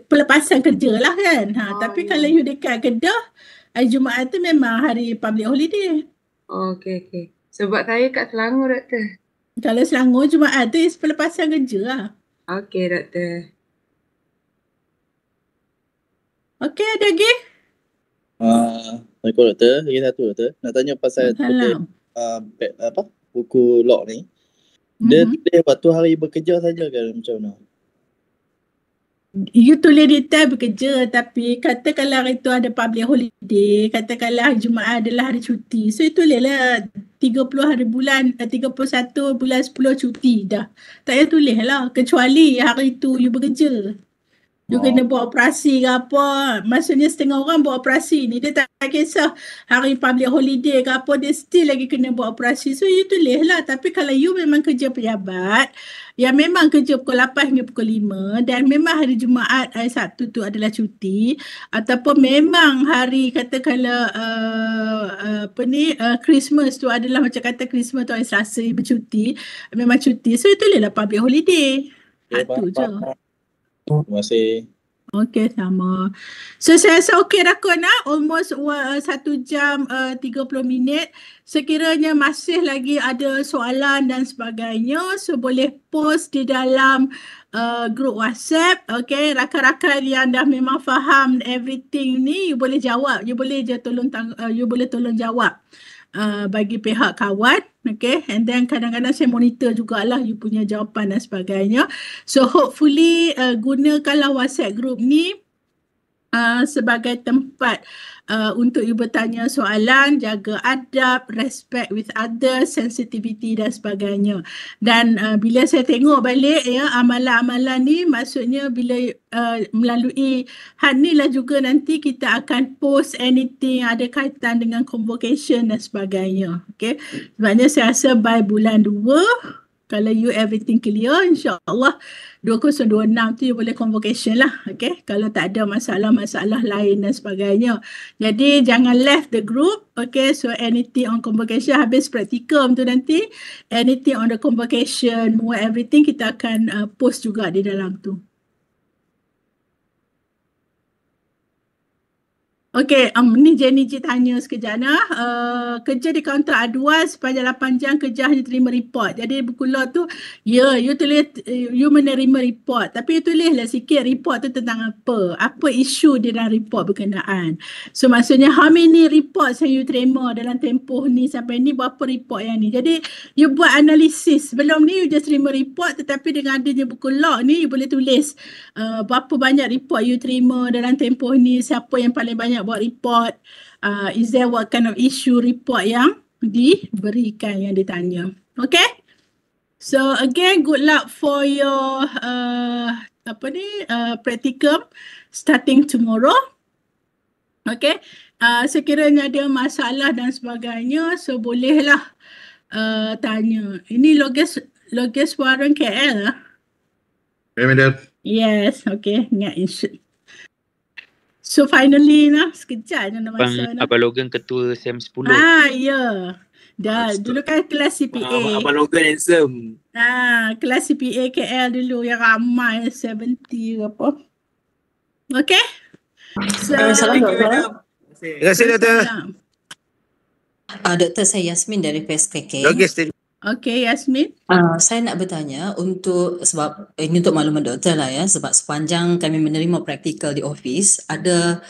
pelepasan kerja lah kan. Tapi kalau you dekat Kedah, Jumaat tu memang hari public holiday. Okey. Sebab saya kat Selangor doktor. Kalau Selangor, Jumaat tu is pelepasan kerja lah. Okey doktor. Okey, ada lagi? Assalamualaikum doktor. Lagi satu doktor. Nak tanya pasal buku log ni. Dia tulis waktu hari bekerja saja kan macam mana? You tulis detail bekerja, tapi katakanlah hari tu ada public holiday, katakanlah Jumaat adalah hari cuti. So you tulislah 31 bulan 10 cuti dah. Tak payah tulis lah kecuali hari tu you bekerja. You kena buat operasi ke apa. Maksudnya setengah orang buat operasi ni. Dia tak kisah hari public holiday ke apa. Dia still lagi kena buat operasi. So you tulis lah. Tapi kalau you memang kerja pejabat, yang memang kerja pukul 8 hingga pukul 5 dan memang hari Jumaat, hari Sabtu tu adalah cuti, ataupun memang hari katakanlah Christmas tu adalah macam kata Christmas tu hari Selasa bercuti, memang cuti. So you tulis lah public holiday. Tu je. Terima kasih. Okey, sama. So saya rasa okey dah kot nak. Almost 1 jam 30 minit. Sekiranya masih lagi ada soalan dan sebagainya, so boleh post di dalam grup WhatsApp. Okey, rakan-rakan yang dah memang faham everything ni, you boleh jawab. You boleh je tolong jawab. Bagi pihak kawan, okay, and then kadang-kadang saya monitor jugalah you punya jawapan dan sebagainya. So hopefully gunakanlah WhatsApp group ni sebagai tempat untuk you bertanya soalan, jaga adab, respect with others, sensitivity dan sebagainya. Dan bila saya tengok balik ya amalan-amalan ni, maksudnya bila melalui had ni lah juga nanti kita akan post anything yang ada kaitan dengan convocation dan sebagainya. Okay, sebabnya saya rasa by bulan 2 kalau you everything clear, insyaAllah 2026 tu you boleh convocation lah. Okay, kalau tak ada masalah-masalah lain dan sebagainya. Jadi jangan left the group. Okay, so anything on convocation, habis praktikum tu nanti, anything on the convocation, more everything kita akan post juga di dalam tu. Okey, ni Jenny Ji tanya sekejap nak. Kerja di kaunter aduan sepanjang 8 jam kerja hanya terima report. Jadi buku law tu, ya, you tulis, you menerima report. Tapi you tulislah sikit report tu tentang apa. Apa isu di dalam report berkenaan. So maksudnya how many reports yang you terima dalam tempoh ni sampai ni, berapa report yang ni. Jadi you buat analisis. Sebelum ni you just terima report, tetapi dengan adanya buku law ni you boleh tulis berapa banyak report you terima dalam tempoh ni, siapa yang paling banyak buat report, is there what kind of issue report yang diberikan, yang ditanya. Okay, so again good luck for your practicum starting tomorrow. Okay, sekiranya ada masalah dan sebagainya, so bolehlah tanya. Ini Logeswaran KL lah. Madam. Yes, okay, ingat insert. So finally lah, sekejap je nak masa nak. Abang Logan ketua SEM 10. Ya. Dah, dulu kan kelas CPA. Abang Logan handsome. Kelas CPA KL dulu yang ramai 70 ke apa. Okay. So, Terima kasih Doktor. Doktor, saya Yasmin dari PSKK. Okay, Yasmin. Saya nak bertanya untuk, sebab ini untuk makluman doktor lah ya, sebab sepanjang kami menerima praktikal di office, ada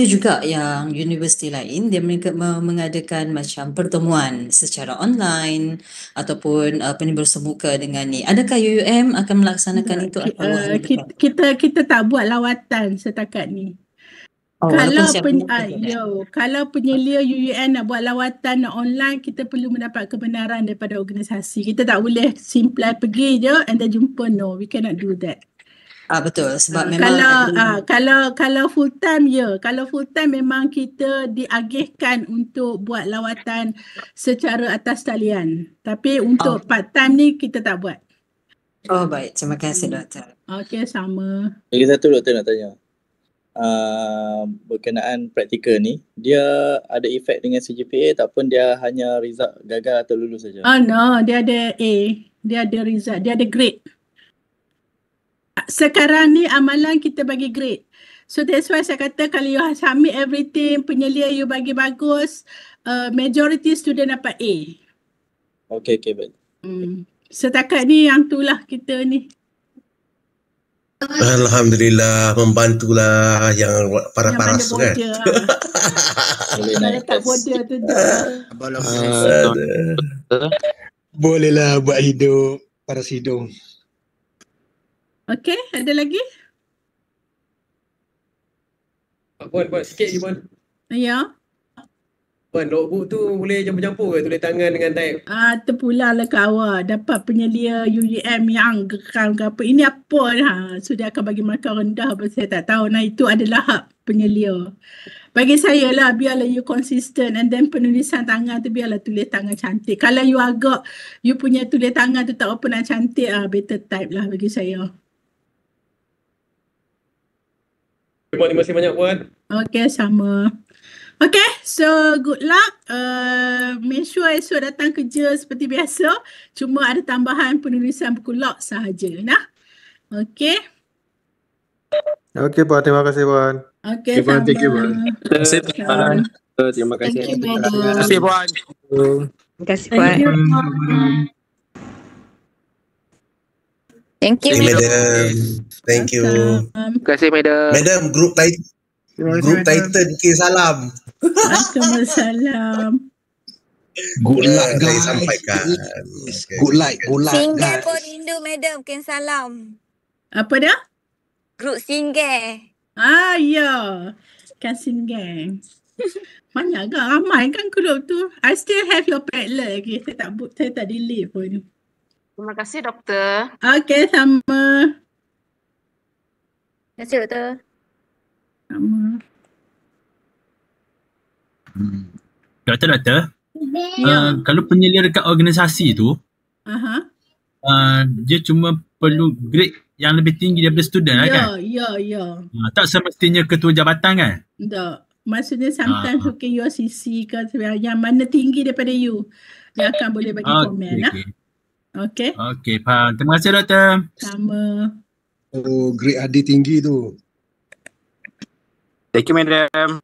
juga yang universiti lain dia mereka mengadakan macam pertemuan secara online ataupun bersemuka dengan ni. Adakah UUM akan melaksanakan itu atau kita tak buat lawatan setakat ni. Kalau penyelia UUM nak buat lawatan nak online, kita perlu mendapat kebenaran daripada organisasi. Kita tak boleh simple pergi je and then jumpa. No, we cannot do that. Betul, sebab memang kalau full time kalau full time memang kita diagihkan untuk buat lawatan secara atas talian. Tapi untuk part time ni kita tak buat. Oh baik, terima kasih doktor. Okey, sama. Lagi satu doktor nak tanya. Berkenaan praktikal ni, dia ada efek dengan CGPA ataupun dia hanya result gagal atau lulus saja? No, dia ada A, dia ada result, dia ada grade. Sekarang ni amalan kita bagi grade. So that's why saya kata kalau you submit everything, penyelia you bagi bagus, majority student dapat A. Okay, baik. Setakat ni yang tu lah kita ni. Alhamdulillah, membantulah yang paras-paras kan. Kalau tak border tu Bolehlah buat hidup paras hidung. Okay, ada lagi? Buat sikit je, Buat. Ya. Puan, logbook tu boleh campur-campur ke tulis tangan dengan type? Terpulang lah kat awak. Dapat penyelia UEM yang geram ke apa. Ini apa so dia akan bagi markah rendah apa saya tak tahu. Nah itu adalah hak penyelia. Bagi saya lah, biarlah you consistent and then penulisan tangan tu biarlah tulis tangan cantik. Kalau you agak, you punya tulis tangan tu tak apa nak cantik, better type lah bagi saya. Terima kasih banyak Puan. Okay, sama. Okay, so good luck. Make sure esok datang kerja seperti biasa. Cuma ada tambahan penulisan buku log sahaja. Nah. Okay. Okay, Puan. Terima kasih, Puan. Okay, sama. Thank you, Puan. Terima kasih. Thank you, madam. Terima kasih, Puan. Terima kasih, Puan. Thank you. Madam. Thank you. Terima kasih, Madam. Madam, group Titan ke salam. Waalaikumsalam. Good luck, Saya guys. sampaikan. Good luck, Singgah guys. pun rindu, madam. Ken salam. Apa dia? Grup singgah. Ya. Kasin gang. Banyak kan? Ramai kan grup tu. I still have your padlet lagi. Saya tak delete pun. Terima kasih, Doktor. Okay, sama. Terima kasih, Doktor. Sama. Doktor, kalau penyelia dekat organisasi tu, dia cuma perlu grade yang lebih tinggi daripada student lah kan? Ya. Tak semestinya ketua jabatan kan? Tak. Maksudnya sometimes you CC ke yang mana tinggi daripada you. Dia akan boleh bagi komen lah. Okay. Okay, faham. Terima kasih, Doktor. Sama. Oh, grade adik tinggi tu. Thank you, Madam.